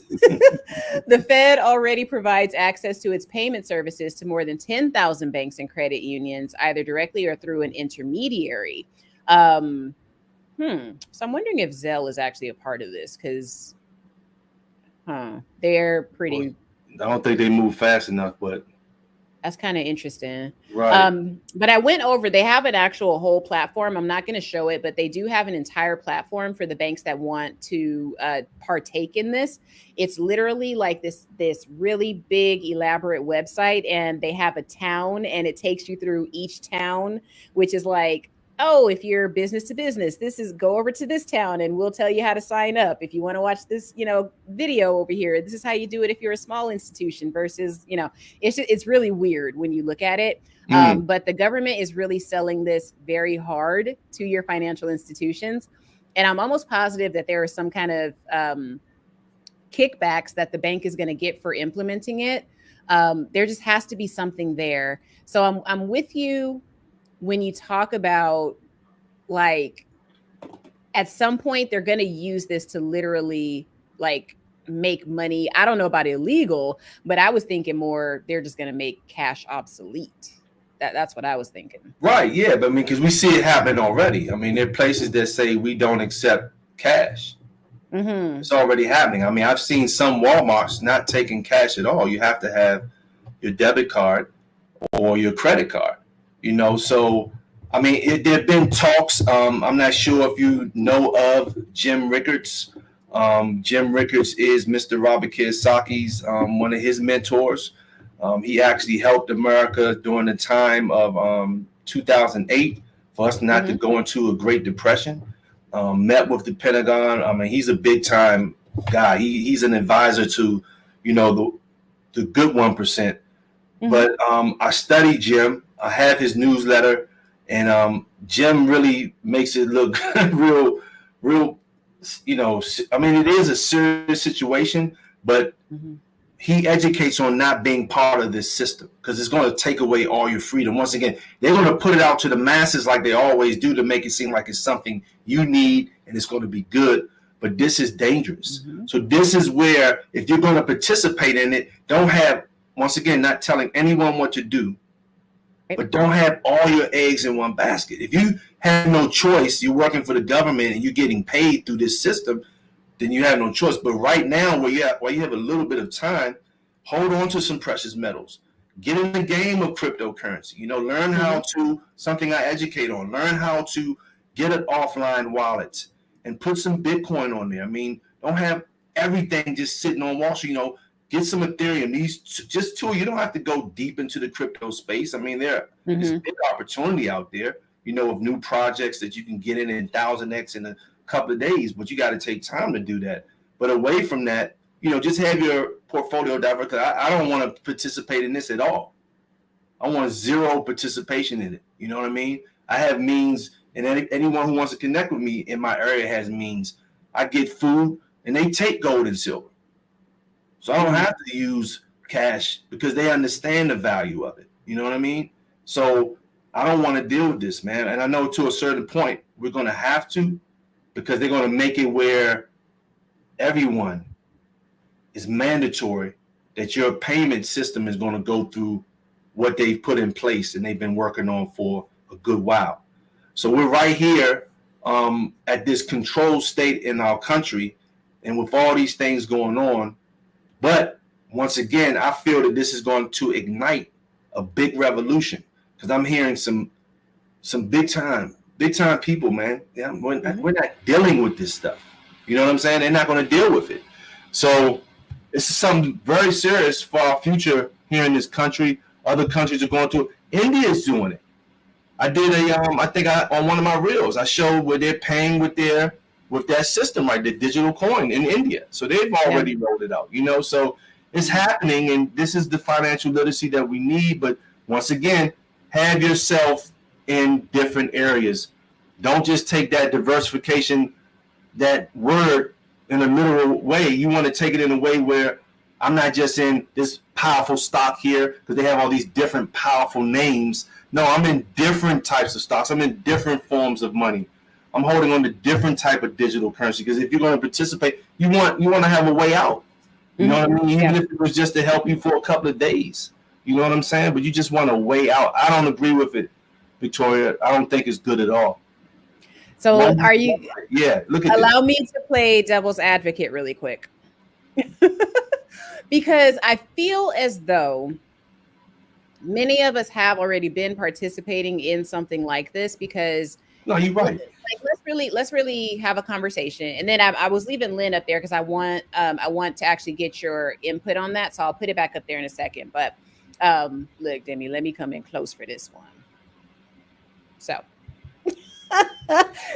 Fed already provides access to its payment services to more than 10,000 banks and credit unions, either directly or through an intermediary. So I'm wondering if Zelle is actually a part of this because they're pretty. I don't think they move fast enough, but That's kind of interesting. Right. But I went over, they have an actual whole platform. I'm not going to show it, but they do have an entire platform for the banks that want to partake in this. It's literally like this really big, elaborate website, and they have a town, and it takes you through each town, which is like, oh, if you're business to business, this is go over to this town and we'll tell you how to sign up. If you want to watch this, video over here, this is how you do it if you're a small institution versus, it's really weird when you look at it. Mm. But the government is really selling this very hard to your financial institutions. And I'm almost positive that there are some kind of kickbacks that the bank is going to get for implementing it. There just has to be something there. So I'm with you when you talk about, like, at some point they're going to use this to literally like make money. I don't know about illegal, but I was thinking more they're just going to make cash obsolete. That's what I was thinking. Right. Yeah. But I mean, because we see it happen already. I mean, there are places that say we don't accept cash. Mm-hmm. It's already happening. I mean, I've seen some Walmarts not taking cash at all. You have to have your debit card or your credit card. So I mean, there have been talks. I'm not sure if you know of Jim Rickards. Jim Rickards is Mr. Robert Kiyosaki's one of his mentors. He actually helped America during the time of 2008 for us not to go into a Great Depression. Met with the Pentagon. I mean, he's a big time guy. He's an advisor to, the good 1%. But I study Jim. I have his newsletter, and Jim really makes it look real. I mean, it is a serious situation, but he educates on not being part of this system because it's going to take away all your freedom. Once again, they're going to put it out to the masses like they always do to make it seem like it's something you need and it's going to be good. But this is dangerous. So this is where, if you're going to participate in it, don't have, once again, not telling anyone what to do, but don't have all your eggs in one basket. If you have no choice, you're working for the government and you're getting paid through this system, then you have no choice. But right now, while you have a little bit of time, hold on to some precious metals. Get in the game of cryptocurrency. Learn how to, something I educate on, learn how to get an offline wallet and put some Bitcoin on there. I mean, don't have everything just sitting on Wall Street. Get some Ethereum. These just two. You don't have to go deep into the crypto space. I mean, there's big opportunity out there, of new projects that you can get in 1,000x in a couple of days, but you got to take time to do that. But away from that, just have your portfolio diverse. I don't want to participate in this at all. I want zero participation in it. You know what I mean? I have means, and anyone who wants to connect with me in my area has means. I get food, and they take gold and silver. So I don't have to use cash because they understand the value of it. You know what I mean? So I don't want to deal with this, man. And I know to a certain point we're going to have to, because they're going to make it where everyone is mandatory that your payment system is going to go through what they've put in place and they've been working on for a good while. So we're right here at this controlled state in our country, and with all these things going on. But once again, I feel that this is going to ignite a big revolution, because I'm hearing some big time people, man. Yeah, we're not dealing with this stuff. You know what I'm saying? They're not going to deal with it. So this is something very serious for our future here in this country. Other countries are going through it. India is doing it. I did on one of my reels, I showed where they're paying with that system, right? The digital coin in India. So they've already rolled it out, so it's happening, and this is the financial literacy that we need. But once again, have yourself in different areas. Don't just take that diversification, that word, in a literal way. You want to take it in a way where I'm not just in this powerful stock here because they have all these different powerful names. No, I'm in different types of stocks. I'm in different forms of money. I'm holding on to different type of digital currency, because if you're going to participate, you want to have a way out. You know what I mean? Even if it was just to help you for a couple of days. You know what I'm saying? But you just want a way out. I don't agree with it, Victoria. I don't think it's good at all. So are you? Yeah, look at allow me to play devil's advocate really quick. Because I feel as though many of us have already been participating in something like this because No, you're right. like let's really have a conversation. And then I was leaving Lynn up there because I want to actually get your input on that. So I'll put it back up there in a second. But look, Demi, let me come in close for this one. So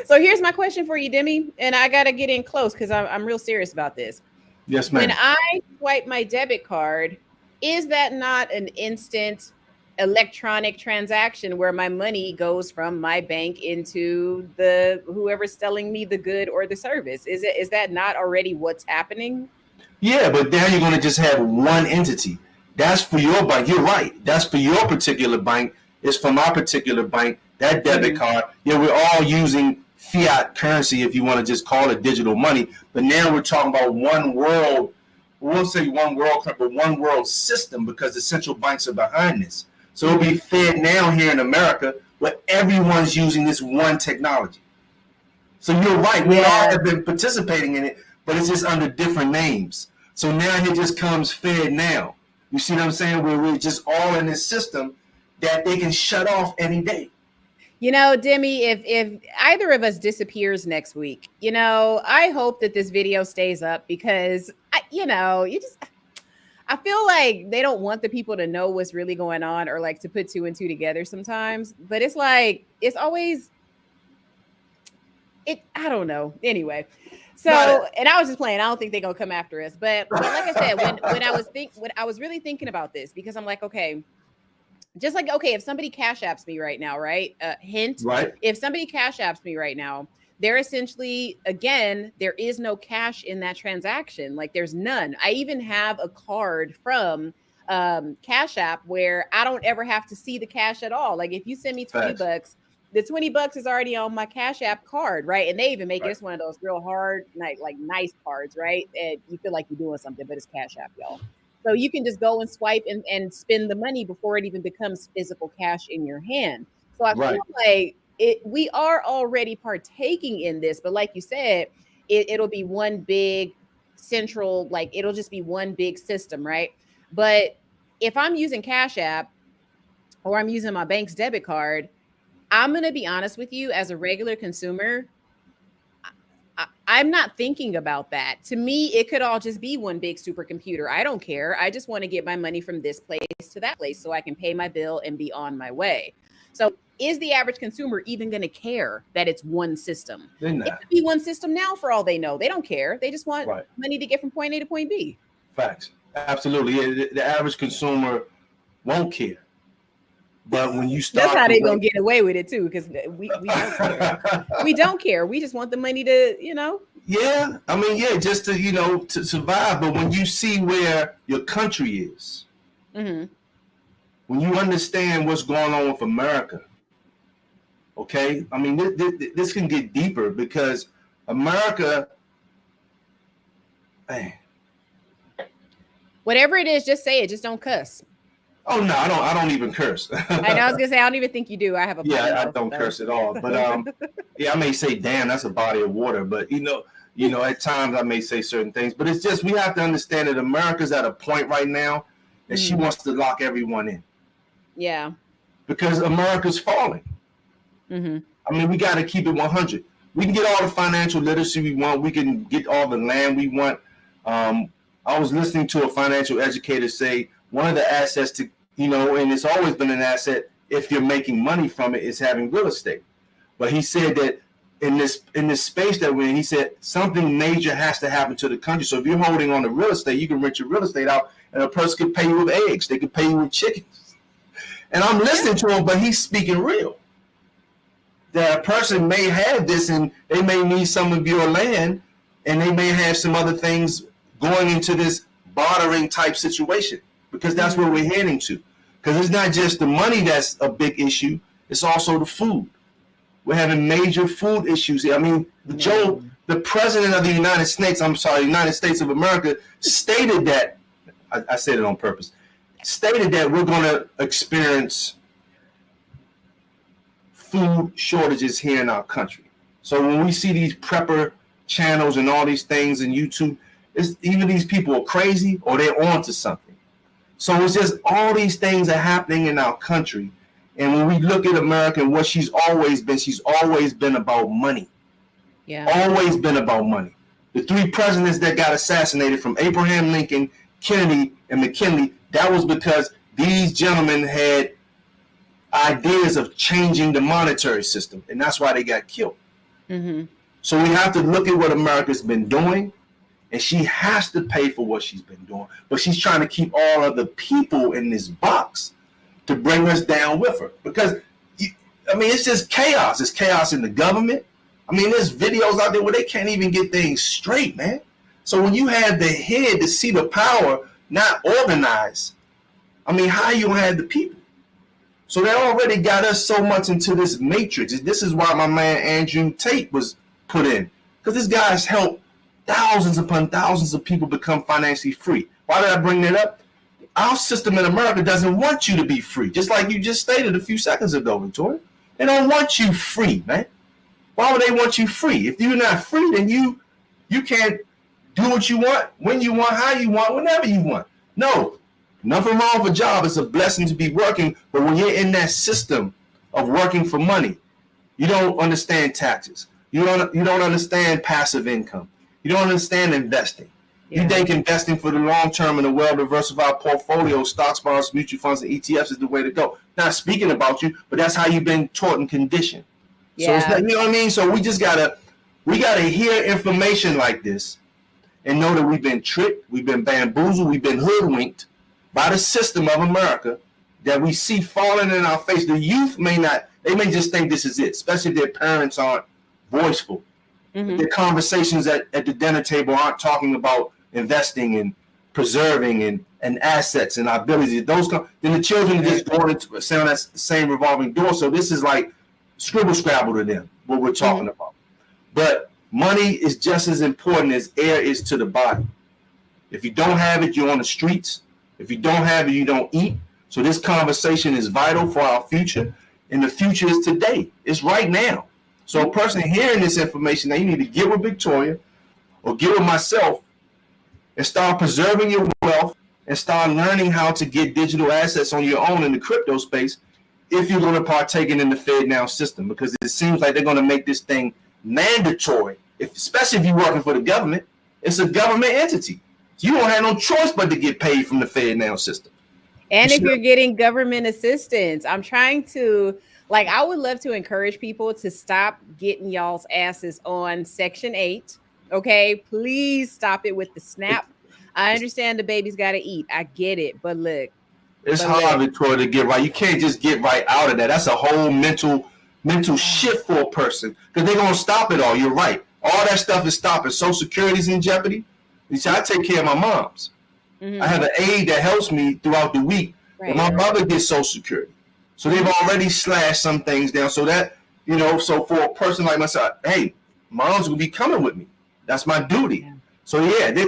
so here's my question for you, Demi, and I gotta get in close because I'm real serious about this. Yes, When ma'am. I swipe my debit card, is that not an instant electronic transaction where my money goes from my bank into the whoever's selling me the good or the service? Is that not already what's happening? Yeah, but now you're going to just have one entity. That's for your bank. You're right. That's for your particular bank. It's for my particular bank. That debit Hmm. card. Yeah, we're all using fiat currency, if you want to just call it digital money. But now we're talking about one world. We won't say one world, but one world system because the central banks are behind this. So it'll be Hmm. fed now here in America where everyone's using this one technology. So you're right. We all Yeah. have been participating in it, but it's just under different names. So now it just comes fed now. You see what I'm saying? Where we're just all in this system that they can shut off any day. You know, Demi, if either of us disappears next week, I hope that this video stays up because you just I feel like they don't want the people to know what's really going on or like to put two and two together sometimes. But it's like it's always I don't know. Anyway. So, Not and I was just playing. I don't think they're gonna come after us. But like I said, when I was really thinking about this because I'm like, okay, just like okay, if somebody cash apps me right now, right? Hint, right. if somebody cash apps me right now, they're essentially again, there is no cash in that transaction. Like there's none. I even have a card from Cash App where I don't ever have to see the cash at all. Like if you send me 20 Facts. bucks, the 20 bucks is already on my Cash App card, right? And they even make it, Right. it's one of those real hard, like nice cards, right? And you feel like you're doing something, but it's Cash App, y'all. So you can just go and swipe and spend the money before it even becomes physical cash in your hand. So I feel Right. like we are already partaking in this, but like you said, it'll be one big central, like it'll just be one big system, right? But if I'm using Cash App or I'm using my bank's debit card, I'm going to be honest with you, as a regular consumer, I'm not thinking about that. To me, it could all just be one big supercomputer. I don't care. I just want to get my money from this place to that place so I can pay my bill and be on my way. So, is the average consumer even going to care that it's one system? They're It not. could be one system now for all they know. They don't care. They just want Right. money to get from point A to point B. Facts. Absolutely. Yeah, the average consumer won't care. But when you That's start how to they're going to get away with it too, because we don't care. We don't care. We just want the money to. Yeah, I mean, yeah, just to to survive. But when you see where your country is, Hmm. when you understand what's going on with America, okay, I mean, this can get deeper because America, man. Whatever it is, just say it. Just don't cuss. Oh no, I don't even curse. I know. I was gonna say I don't even think you do. I have a potty Yeah, I mouth, don't so. curse at all. But yeah, I may say, "Damn, that's a body of water." But at times I may say certain things. But it's just we have to understand that America's at a point right now that she Mhm. wants to lock everyone in Yeah. because America's falling. Hmm. I mean, we got to keep it 100. We can get all the financial literacy we want. We can get all the land we want. I was listening to a financial educator say one of the assets to, and it's always been an asset if you're making money from it, is having real estate. But he said that in this space that we're in, he said something major has to happen to the country. So if you're holding on to real estate, you can rent your real estate out, and a person could pay you with eggs. They could pay you with chickens. And I'm Yeah. listening to him, but he's speaking real. That a person may have this, and they may need some of your land, and they may have some other things going into this bartering type situation because that's where Hmm. we're heading to. Because it's not just the money that's a big issue; it's also the food. We're having major food issues here. I mean, Man. the president of the United States, United States of America, stated that, I said it on purpose, stated that we're going to experience food shortages here in our country. So when we see these prepper channels and all these things in YouTube, even these people are crazy or they're on to something. So it's just all these things are happening in our country. And when we look at America and what she's always been about money. Yeah. Always been about money. The three presidents that got assassinated, from Abraham Lincoln, Kennedy, and McKinley, that was because these gentlemen had ideas of changing the monetary system, and that's why they got killed. Mm-hmm. So we have to look at what America's been doing, and she has to pay for what she's been doing. But she's trying to keep all of the people in this box to bring us down with her. Because, it's just chaos. It's chaos in the government. There's videos out there where they can't even get things straight, man. So when you have the head, the seat of power, not organized, how you gonna have the people? So they already got us so much into this matrix. This is why my man Andrew Tate was put in. Because this guy's helped thousands upon thousands of people become financially free. Why did I bring that up? Our system in America doesn't want you to be free. Just like you just stated a few seconds ago, Victoria. They don't want you free, man. Why would they want you free? If you're not free, then you can't do what you want, when you want, how you want, whenever you want. No, nothing wrong with a job. It's a blessing to be working. But when you're in that system of working for money, you don't understand taxes. You don't understand passive income. You don't understand investing. Yeah. You think investing for the long term in a well-diversified portfolio, stocks, bonds, mutual funds, and ETFs is the way to go. Not speaking about you, but that's how you've been taught and conditioned. Yeah. So it's not, you know what I mean? So we gotta hear information like this and know that we've been tricked, we've been bamboozled, we've been hoodwinked by the system of America that we see falling in our face. The youth may just think this is it, especially if their parents aren't voiceful. Mm-hmm. Their conversations at the dinner table aren't talking about investing and preserving and assets and abilities. Then the children are just going into that same revolving door. So this is like scribble scrabble to them, what we're talking about. But money is just as important as air is to the body. If you don't have it, you're on the streets. If you don't have it, you don't eat. So this conversation is vital for our future. And the future is today. It's right now. So a person hearing this information, now you need to get with Victoria or get with myself and start preserving your wealth and start learning how to get digital assets on your own in the crypto space if you're going to partake in the FedNow system, because it seems like they're going to make this thing mandatory, especially if you're working for the government. It's a government entity. You don't have no choice but to get paid from the FedNow system. And if you're getting government assistance, I'm trying to, I would love to encourage people to stop getting y'all's asses on Section 8. Okay, please stop it with the SNAP. I understand the baby's got to eat. I get it. But look. It's hard, Victoria, to get right. You can't just get right out of that. That's a whole mental shift for a person, because they're going to stop it all. You're right. All that stuff is stopping. Social Security's in jeopardy. You see, I take care of my moms. Mm-hmm. I have an aide that helps me throughout the week. Right. And my mother gets Social Security. So they've already slashed some things down. So that, so for a person like myself, hey, mom's going to be coming with me. That's my duty. Yeah. So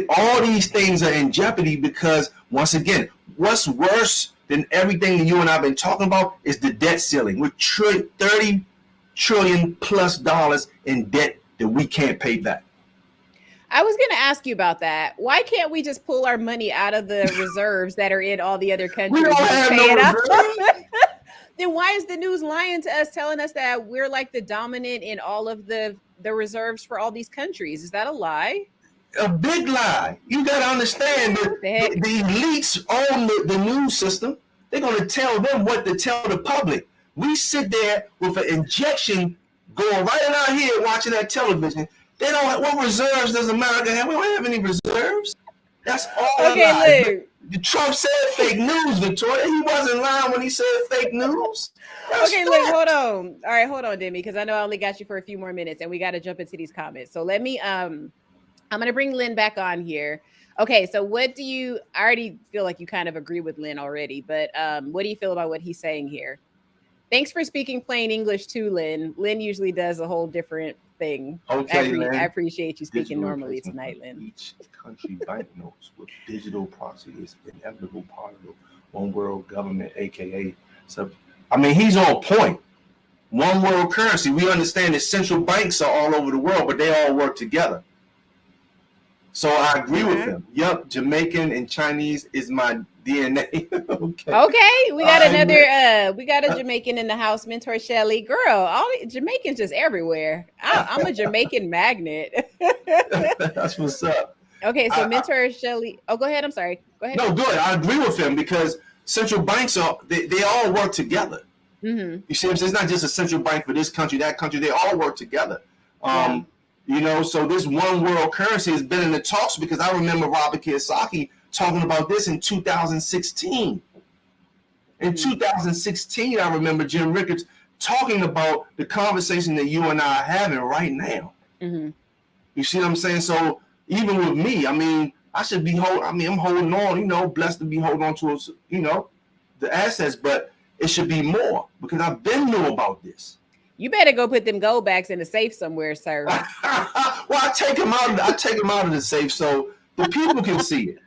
all these things are in jeopardy because, once again, what's worse than everything that you and I have been talking about is the debt ceiling. We're $30 trillion plus in debt that we can't pay back. I was going to ask you about that. Why can't we just pull our money out of the reserves that are in all the other countries? We don't have no reserves. Then why is the news lying to us, telling us that we're like the dominant in all of the reserves for all these countries? Is that a lie? A big lie. You got to understand that the elites own the news system. They're going to tell them what to tell the public. We sit there with an injection going right in our head watching that television. They don't have, what reserves does America have? We don't have any reserves. That's all. Okay, look. Trump said fake news, Victoria. He wasn't lying when he said fake news. Look, hold on. All right, hold on, Demi, because I know I only got you for a few more minutes and we got to jump into these comments. So let me, I'm going to bring Lynn back on here. Okay, so I already feel like you kind of agree with Lynn already, but what do you feel about what he's saying here? Thanks for speaking plain English too, Lynn. Lynn usually does a whole different thing. Okay, Lynn. I appreciate you speaking normally tonight, Lynn. Each country banknotes with digital process is an inevitable part of the one world government, aka. So, he's on point. One world currency. We understand that central banks are all over the world, but they all work together. So I agree with him. Yep, Jamaican and Chinese is my DNA. Okay. Okay, we got another. We got a Jamaican in the house, Mentor Shelly. Girl, all Jamaicans just everywhere. I'm a Jamaican magnet. That's what's up. Okay, so Mentor Shelly. Oh, go ahead. I'm sorry. Go ahead. No, good. I agree with him because central banks they all work together. Mm-hmm. You see what I'm saying? It's not just a central bank for this country, that country. They all work together. Yeah. You know, so this one world currency has been in the talks because I remember Robert Kiyosaki talking about this in 2016. In 2016, I remember Jim Rickards talking about the conversation that you and I are having right now. Mm-hmm. You see what I'm saying? So even with me, I mean, I should be I'm holding on, you know, blessed to be holding on to, you know, the assets, but it should be more because I've been knew about this. You better go put them gold backs in the safe somewhere, sir. Well, I take them out of the safe so the people can see it.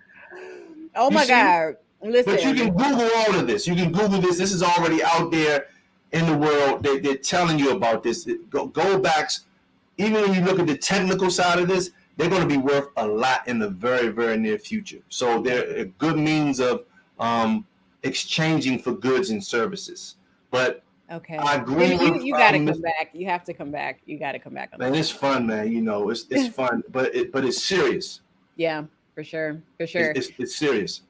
Oh my God. Listen. But you can Google all of this. You can Google this. This is already out there in the world. They're telling you about this. Gold backs, even when you look at the technical side of this, they're going to be worth a lot in the very, very near future. So they're a good means of exchanging for goods and services. But okay, I agree. You got to come back. You have to come back. You got to come back. Man, it's fun, man. You know, it's fun, but it's serious. Yeah, for sure, for sure. It's serious.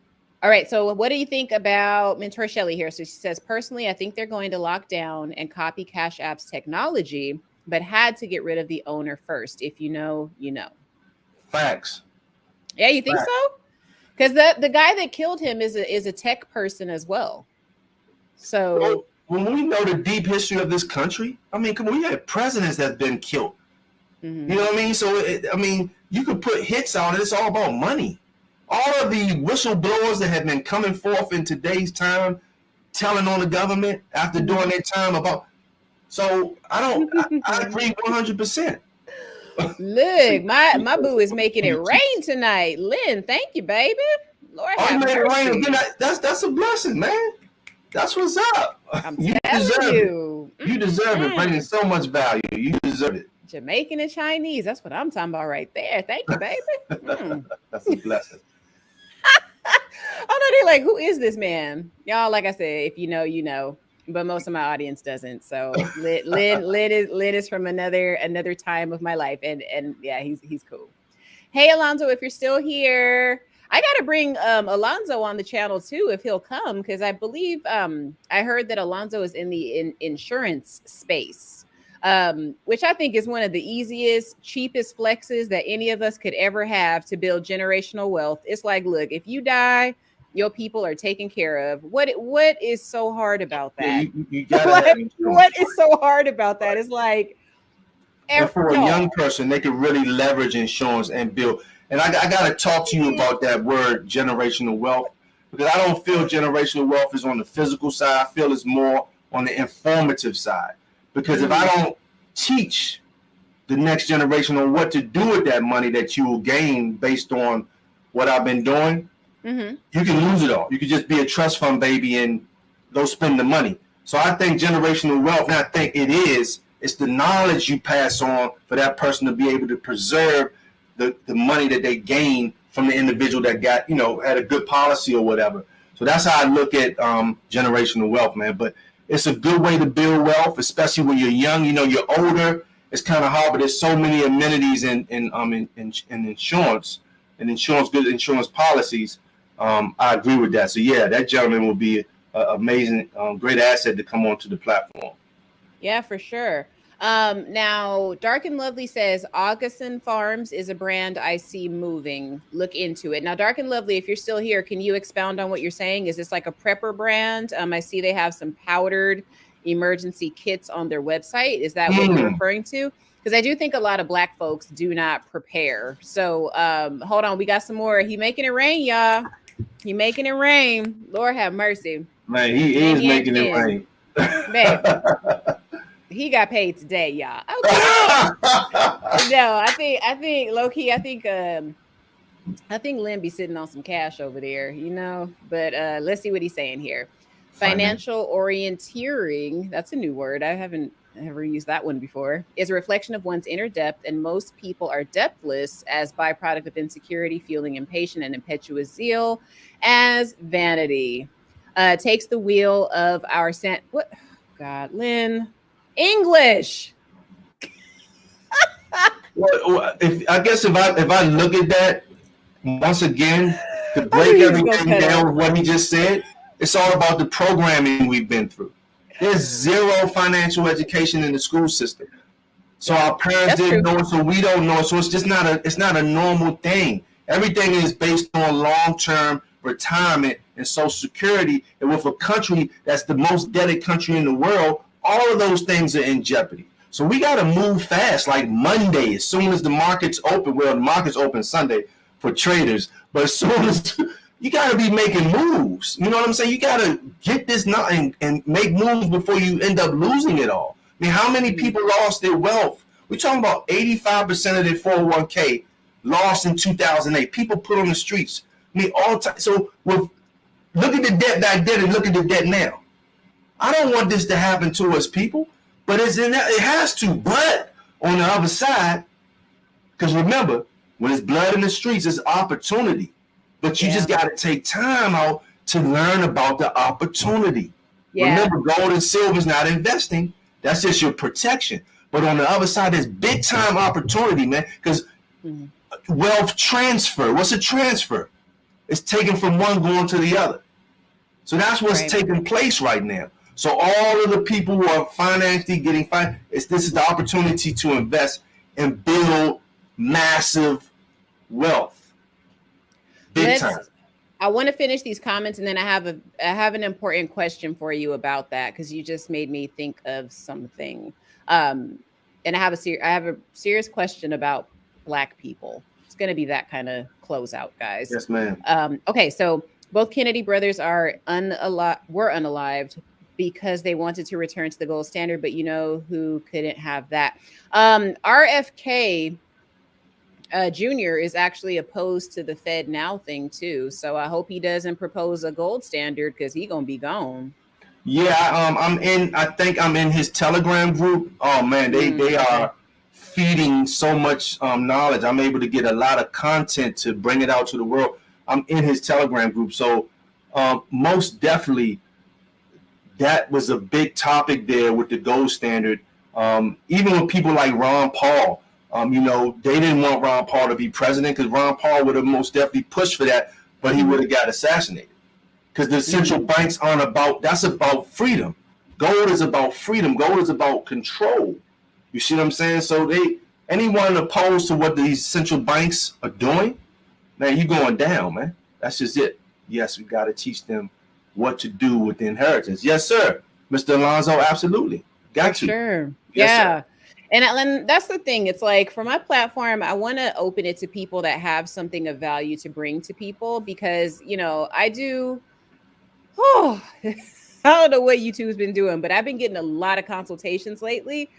All right. So, what do you think about Mentor Shelly here? So she says, personally, I think they're going to lock down and copy Cash App's technology, but had to get rid of the owner first. If you know, you know. Facts. Yeah, you think so? Because the guy that killed him is a tech person as well. So when we know the deep history of this country, I mean, come on, we had presidents that have been killed. Mm-hmm. You know what I mean? So I mean, you could put hits on it. It's all about money. All of the whistleblowers that have been coming forth in today's time, telling on the government after doing their time about. So I agree 100%. Look, my boo is making it rain tonight. Lynn, thank you, baby. Lord have mercy. Rain again. That's a blessing, man. That's what's up. I'm telling you. You deserve it, bringing so much value. You deserve it. Jamaican and Chinese. That's what I'm talking about right there. Thank you, baby. That's a blessing. Oh no, they're like, who is this man? Y'all, like I said, if you know, you know. But most of my audience doesn't. So Lynn is from another time of my life, and yeah, he's cool. Hey, Alonzo, if you're still here, I got to bring Alonzo on the channel too if he'll come, because I believe I heard that Alonzo is in the insurance space, which I think is one of the easiest, cheapest flexes that any of us could ever have to build generational wealth. It's like, look, if you die, your people are taken care of. What is so hard about that? You gotta what is so hard about that? It's like, for a young person, they could really leverage insurance and build. And I got to talk to you about that word, generational wealth, because I don't feel generational wealth is on the physical side. I feel it's more on the informative side. Because if I don't teach the next generation on what to do with that money that you will gain based on what I've been doing, you can lose it all. You could just be a trust fund baby and go spend the money. So I think generational wealth, and I think it's the knowledge you pass on for that person to be able to preserve the money that they gain from the individual that got, had a good policy or whatever. So that's how I look at generational wealth, man. But it's a good way to build wealth, especially when you're young. You're older. It's kind of hard, but there's so many amenities in insurance and good insurance policies. I agree with that. So yeah, that gentleman will be an amazing, great asset to come onto the platform. Yeah, for sure. Now, Dark and Lovely says Augustin Farms is a brand I see moving. Look into it. Now, Dark and Lovely, if you're still here, can you expound on what you're saying? Is this like a prepper brand? I see they have some powdered emergency kits on their website. Is that what you're referring to? Because I do think a lot of Black folks do not prepare. So hold on. We got some more. He making it rain, y'all. He making it rain. Lord have mercy. Man, he is making it rain. Man. He got paid today, y'all. Okay. No, I think low key, I think Lynn be sitting on some cash over there, But let's see what he's saying here. Financial orienteering. That's a new word. I haven't never used that one before, is a reflection of one's inner depth, and most people are depthless as byproduct of insecurity, fueling impatient and impetuous zeal as vanity. Takes the wheel of our what? God, Lynn, English. Well, if I look at that once again to I knew break he was gonna everything cut up. down, what he just said, it's all about the programming we've been through. There's zero financial education in the school system. So our parents That's didn't true. know it, so we don't know it. So it's not a normal thing. Everything is based on long-term retirement and social security. And with a country that's the most debted country in the world, all of those things are in jeopardy. So we got to move fast, like Monday, as soon as the markets open. Well, the markets open Sunday for traders, but as soon as you got to be making moves. You know what I'm saying? You got to get this now and make moves before you end up losing it all. I mean, how many people lost their wealth? We're talking about 85% of their 401k lost in 2008. People put on the streets. I mean, all time. So look at the debt back then and look at the debt now. I don't want this to happen to us, people, but it has to. But on the other side, because remember, when it's blood in the streets, it's opportunity. But you just got to take time out to learn about the opportunity. Yeah. Remember, gold and silver is not investing. That's just your protection. But on the other side, there's big time opportunity, man, because wealth transfer. What's a transfer? It's taken from one going to the other. So that's what's taking place right now. So all of the people who are financially getting this is the opportunity to invest and build massive wealth. Big time. I want to finish these comments, and then I have an important question for you about that, because you just made me think of something. And I have a serious question about Black people. It's going to be that kind of closeout, guys. Yes, ma'am. Okay, so both Kennedy brothers were unalived because they wanted to return to the gold standard, but you know who couldn't have that? RFK Jr. is actually opposed to the Fed Now thing too. So I hope he doesn't propose a gold standard, because he's gonna be gone. Yeah, I think I'm in his Telegram group. Oh man, they are feeding so much knowledge. I'm able to get a lot of content to bring it out to the world. I'm in his Telegram group. So most definitely that was a big topic there with the gold standard. Even with people like Ron Paul, they didn't want Ron Paul to be president, because Ron Paul would have most definitely pushed for that, but he would have got assassinated. Because the central banks that's about freedom. Gold is about freedom. Gold is about control. You see what I'm saying? So anyone opposed to what these central banks are doing, man, you're going down, man. That's just it. Yes, we got to teach them what to do with the inheritance. Yes, sir. Mr. Alonzo, absolutely. Got to. Sure. Yes, yeah. Sir. And that's the thing. It's like, for my platform, I want to open it to people that have something of value to bring to people, because, I do. Oh, I don't know what YouTube's been doing, but I've been getting a lot of consultations lately.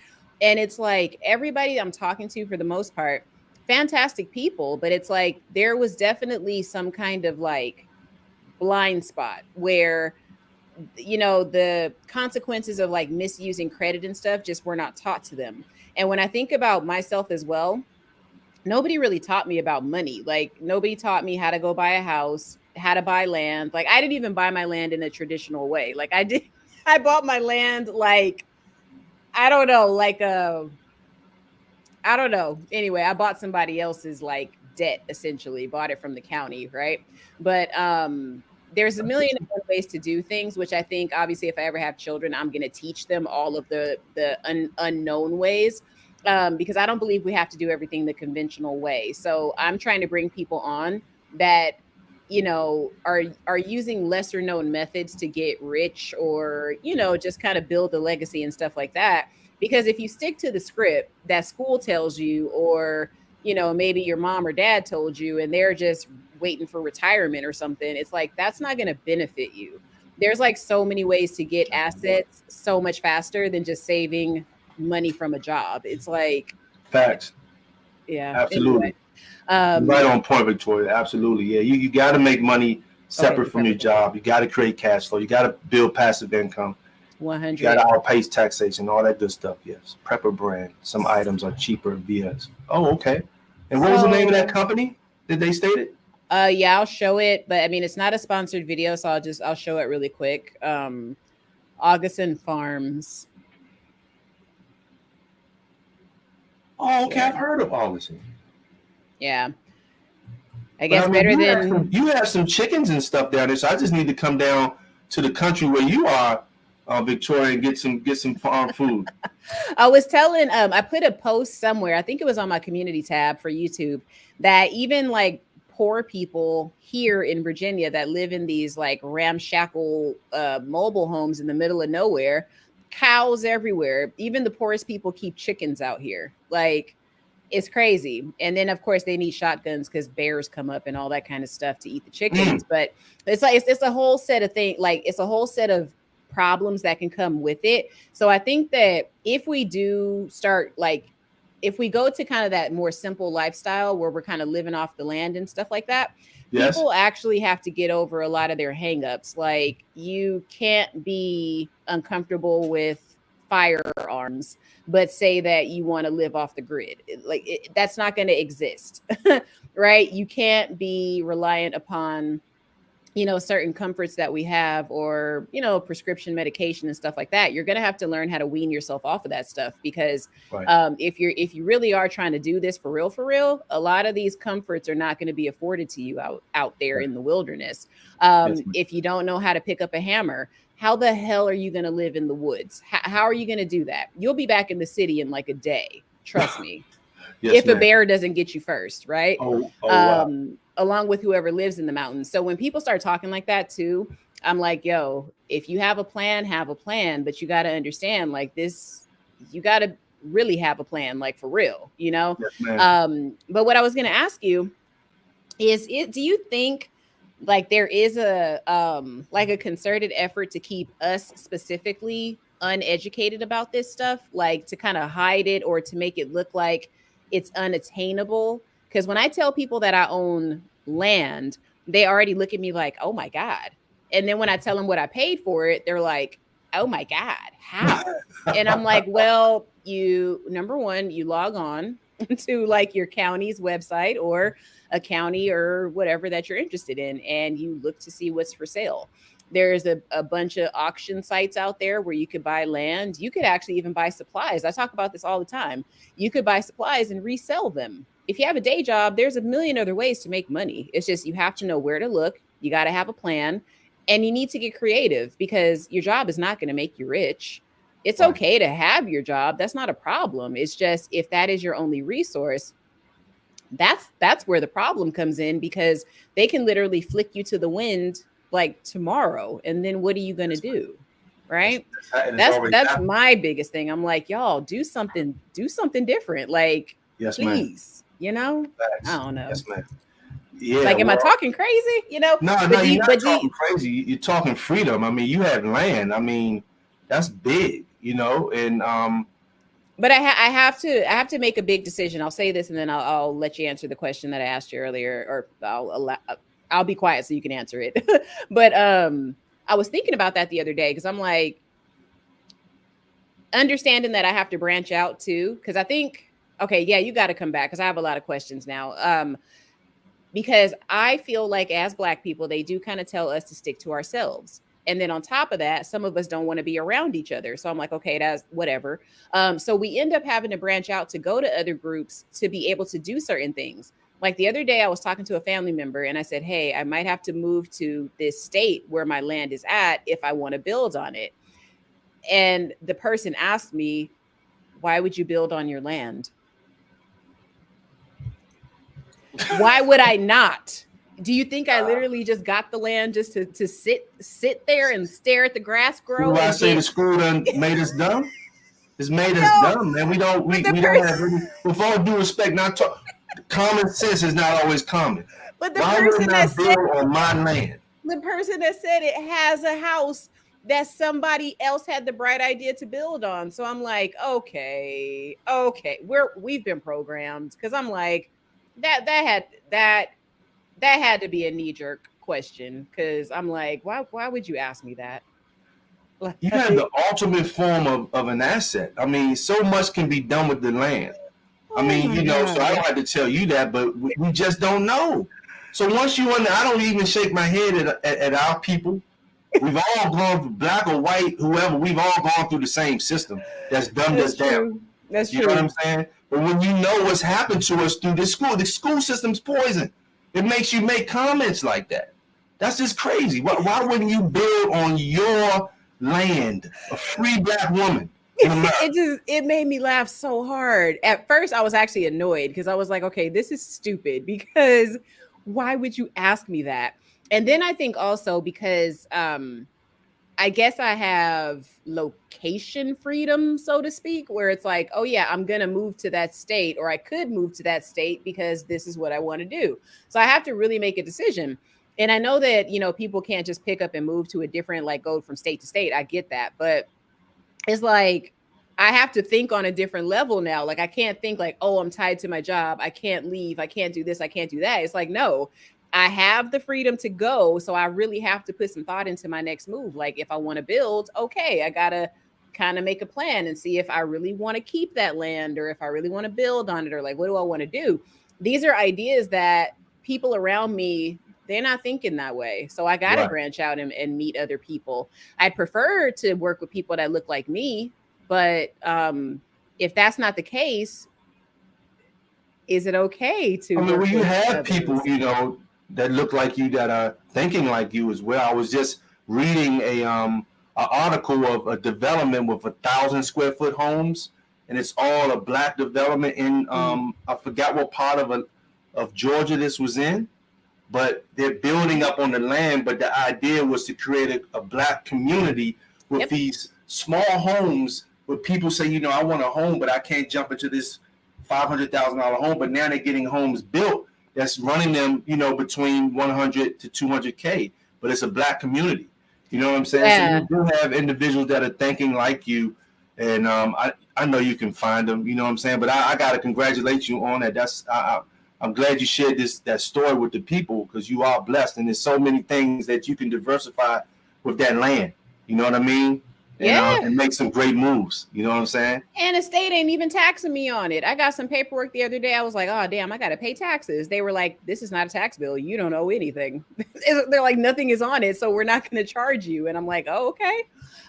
And it's like, everybody I'm talking to, for the most part, fantastic people, but it's like there was definitely some kind of like blind spot where, the consequences of like misusing credit and stuff just were not taught to them. And when I think about myself as well, nobody really taught me about money. Like, nobody taught me how to go buy a house, how to buy land. Like, I didn't even buy my land in a traditional way. Like, I bought my land like, I don't know. Anyway, I bought somebody else's like debt, essentially, bought it from the county, right? But there's a million ways to do things, which I think, obviously, if I ever have children, I'm going to teach them all of the unknown ways, because I don't believe we have to do everything the conventional way. So I'm trying to bring people on that, are using lesser known methods to get rich, or, just kind of build a legacy and stuff like that. Because if you stick to the script that school tells you, or, maybe your mom or dad told you, and they're just waiting for retirement or something, it's like, that's not going to benefit you. There's like so many ways to get assets so much faster than just saving money from a job. It's like facts. Yeah, absolutely. Anyway, right on point, Victoria. Absolutely. Yeah, you got to make money separate from your job. You got to create cash flow. You got to build passive income. You got 100. to outpace taxation, all that good stuff. Yes. Prepper brand. Some items are cheaper via. Oh, okay. And what was the name of that So, company? Did they state it? yeah, I'll show it, but I mean, it's not a sponsored video, so I'll show it really quick. Augustin Farms. Oh, okay. Yeah. I've heard of Augustin. Yeah. I But guess I mean, better than you have some chickens and stuff down there, so I just need to come down to the country where you are, Victoria, and get some farm food. I was telling I put a post somewhere, I think it was on my community tab for YouTube, that even like poor people here in Virginia that live in these like ramshackle mobile homes in the middle of nowhere, cows everywhere. Even the poorest people keep chickens out here. Like, it's crazy. And then of course they need shotguns because bears come up and all that kind of stuff to eat the chickens. But it's like it's a whole set of things, like it's a whole set of problems that can come with it. So I think that if we do start like if we go to kind of that more simple lifestyle where we're kind of living off the land and stuff like that, Yes. people actually have to get over a lot of their hangups. Like, you can't be uncomfortable with firearms but say that you want to live off the grid. That's not going to exist. Right? You can't be reliant upon certain comforts that we have, or prescription medication and stuff like that. You're going to have to learn how to wean yourself off of that stuff, because Right. if you really are trying to do this for real, a lot of these comforts are not going to be afforded to you out there Right. in the wilderness. Yes, If you don't know how to pick up a hammer, how the hell are you going to live in the woods? How are you going to do that? You'll be back in the city in like a day. Trust me. yes, If a ma'am. bear doesn't get you first, right? Wow. Along with whoever lives in the mountains. So when people start talking like that too, I'm like, yo, if you have a plan, have a plan, but you got to understand, like, this, you got to really have a plan, like, for real, Yes, ma'am. But what I was going to ask you is, do you think like there is a like a concerted effort to keep us specifically uneducated about this stuff, like to kind of hide it or to make it look like it's unattainable? Because when I tell people that I own land, they already look at me like, oh my God. And then when I tell them what I paid for it, they're like, oh my God, how? And I'm like, well, number one, you log on to like your county's website or a county or whatever that you're interested in, and you look to see what's for sale. There's a bunch of auction sites out there where you could buy land. You could actually even buy supplies. I talk about this all the time. You could buy supplies and resell them. If you have a day job, there's a million other ways to make money. It's just you have to know where to look. You got to have a plan, and you need to get creative, because your job is not going to make you rich. It's Right. okay to have your job. That's not a problem. It's just, if that is your only resource, that's where the problem comes in, because they can literally flick you to the wind like tomorrow, and then what are you going to do? Right? That's my biggest thing. I'm like, y'all, do something different. Like, yes, please, ma'am. I don't know. Yes, ma'am. Yeah. Like, am I talking crazy? No, you're not talking crazy. You're talking freedom. I mean, you have land. I mean, that's big, and but I have to make a big decision. I'll say this, and then I'll let you answer the question that I asked you earlier, or I'll be quiet so you can answer it. But I was thinking about that the other day, because I'm like, understanding that I have to branch out too, because I think, okay, yeah, you got to come back, because I have a lot of questions now. Because I feel like as Black people, they do kind of tell us to stick to ourselves. And then on top of that, some of us don't want to be around each other. So I'm like, okay, that's whatever. So we end up having to branch out to go to other groups to be able to do certain things. Like the other day, I was talking to a family member and I said, hey, I might have to move to this state where my land is at if I want to build on it. And the person asked me, why would you build on your land? Why would I not? Do you think I literally just got the land just to sit there and stare at the grass grow? I say the school done made us dumb. It's made us dumb, man. We don't have any, with all due respect, common sense is not always common. But the person that said on my land. The person that said it has a house that somebody else had the bright idea to build on. So I'm like, okay, we've been programmed, because I'm like, that had to be a knee-jerk question, because I'm like, why would you ask me that? you have the ultimate form of an asset. I mean, so much can be done with the land. I Oh mean, my so I God. don't have to tell you that, but we just don't know. So once you I don't even shake my head at our people. We've all gone through, black or white, whoever. We've all gone through the same system that's dumbed us That's down. true. That's You know what I'm true. saying? But when you know what's happened to us through the school system's poison. It makes you make comments like that. That's just crazy. Why wouldn't you build on your land, a free black woman in America? It made me laugh so hard. At first I was actually annoyed because I was like, okay, this is stupid because why would you ask me that? And then I think also because I guess I have location freedom, so to speak, where it's like, oh yeah, I'm gonna move to that state, or I could move to that state because this is what I want to do. So I have to really make a decision. And I know that, people can't just pick up and move to a different, like go from state to state. I get that. But it's like I have to think on a different level now. Like I can't think like, oh, I'm tied to my job. I can't leave. I can't do this. I can't do that. It's like, no, I have the freedom to go. So I really have to put some thought into my next move. Like if I want to build, okay, I got to kind of make a plan and see if I really want to keep that land or if I really want to build on it or like, what do I want to do? These are ideas that people around me, they're not thinking that way. So I got to Right. branch out and meet other people. I'd prefer to work with people that look like me, but if that's not the case, is it okay to I mean, work when you with have people, others? that look like you, that are thinking like you as well. I was just reading a article of a development with 1,000 square foot homes, and it's all a black development in Mm. I forgot what part of Georgia this was in, but they're building up on the land. But the idea was to create a black community with Yep. these small homes where people say, I want a home, but I can't jump into this $500,000 home. But now they're getting homes built that's running them, between 100 to 200K. But it's a black community. You know what I'm saying? So Yeah. you do have individuals that are thinking like you, and I know you can find them. You know what I'm saying? But I got to congratulate you on that. I'm glad you shared that story with the people, because you are blessed, and there's so many things that you can diversify with that land. You know what I mean? Yeah. And make some great moves. You know what I'm saying? And the state ain't even taxing me on it. I got some paperwork the other day. I was like, oh, damn, I got to pay taxes. They were like, this is not a tax bill. You don't owe anything. They're like, nothing is on it. So we're not going to charge you. And I'm like, oh, okay.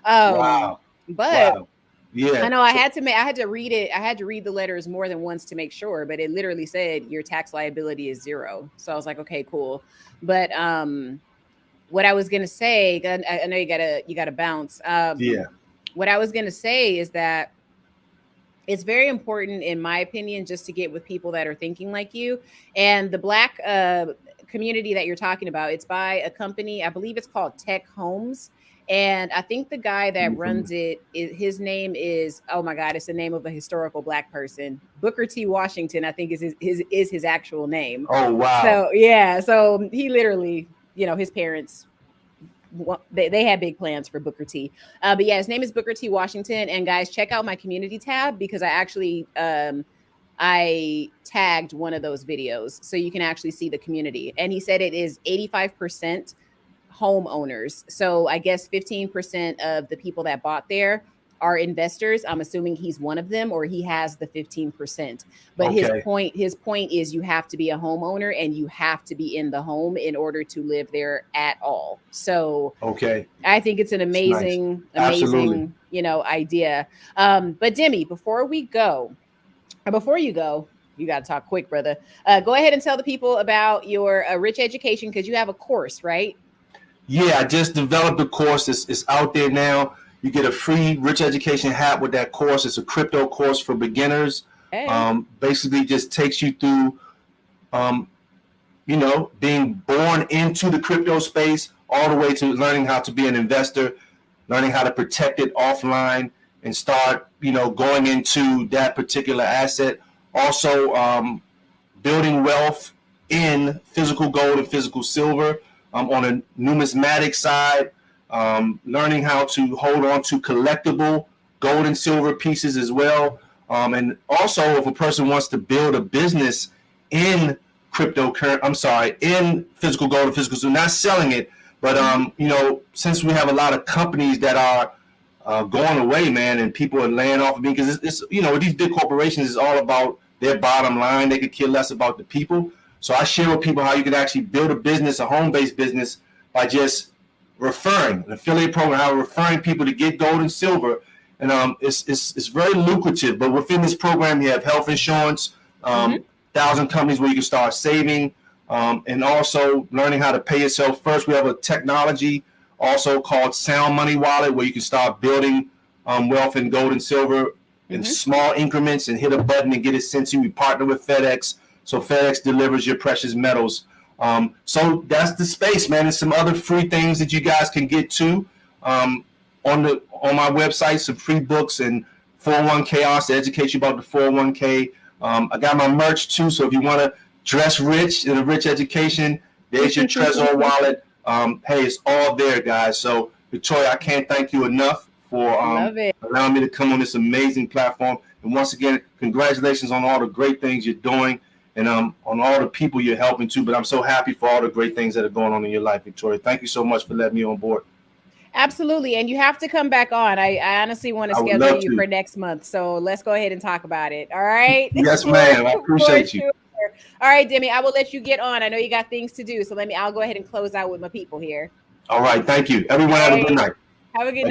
Wow. But Wow. Yeah. I know I had to read it. I had to read the letters more than once to make sure, but it literally said your tax liability is zero. So I was like, okay, cool. But what I was gonna say, I know you gotta bounce. Yeah. What I was gonna say is that it's very important, in my opinion, just to get with people that are thinking like you. And the black community that you're talking about, it's by a company, I believe it's called Tech Homes. And I think the guy that runs it, his name is, oh my God, it's the name of a historical black person. Booker T. Washington, I think is his actual name. Oh, wow. So yeah, so he literally, his parents, they had big plans for Booker T. But yeah, his name is Booker T. Washington. And guys, check out my community tab because I actually I tagged one of those videos so you can actually see the community. And he said it is 85% homeowners. So I guess 15% of the people that bought there are investors. I'm assuming he's one of them, or he has the 15%. But Okay. his point is you have to be a homeowner and you have to be in the home in order to live there at all. So Okay. I think it's an It's nice. Absolutely. amazing, idea. But Demi, before you go, you got to talk quick, brother. Go ahead and tell the people about your Rich Education, because you have a course, right? Yeah, I just developed a course. It's out there now. You get a free Rich Education hat with that course. It's a crypto course for beginners. Hey. Basically, just takes you through, um, being born into the crypto space, all the way to learning how to be an investor, learning how to protect it offline, and start, going into that particular asset. Also, building wealth in physical gold and physical silver. On a numismatic side, learning how to hold on to collectible gold and silver pieces as well. And also, if a person wants to build a business in in physical gold and physical silver, not selling it, but since we have a lot of companies that are going away, man, and people are laying off of me because it's these big corporations is all about their bottom line. They could care less about the people. So I share with people how you can actually build a business, a home-based business, by just referring an affiliate program, how referring people to get gold and silver, and it's very lucrative. But within this program, you have health insurance, 1,000 companies where you can start saving, and also learning how to pay yourself first. We have a technology also called Sound Money Wallet where you can start building wealth in gold and silver in small increments and hit a button and get it sent to you. We partner with FedEx, so FedEx delivers your precious metals. So that's the space, man. There's some other free things that you guys can get to on my website, some free books and 401k also to educate you about the 401k. I got my merch too, so if you want to dress rich in a rich education, there's your Trezor wallet. Hey, it's all there, guys. So Victoria, I can't thank you enough for allowing me to come on this amazing platform. And once again, congratulations on all the great things you're doing and on all the people you're helping too. But I'm so happy for all the great things that are going on in your life, Victoria. Thank you so much for letting me on board. Absolutely. And you have to come back on. I honestly want to schedule you for next month. So let's go ahead and talk about it. All right. Yes, ma'am. I appreciate you. All right, Demi, I will let you get on. I know you got things to do. So I'll go ahead and close out with my people here. All right. Thank you. Everyone have a good night. Have a good night.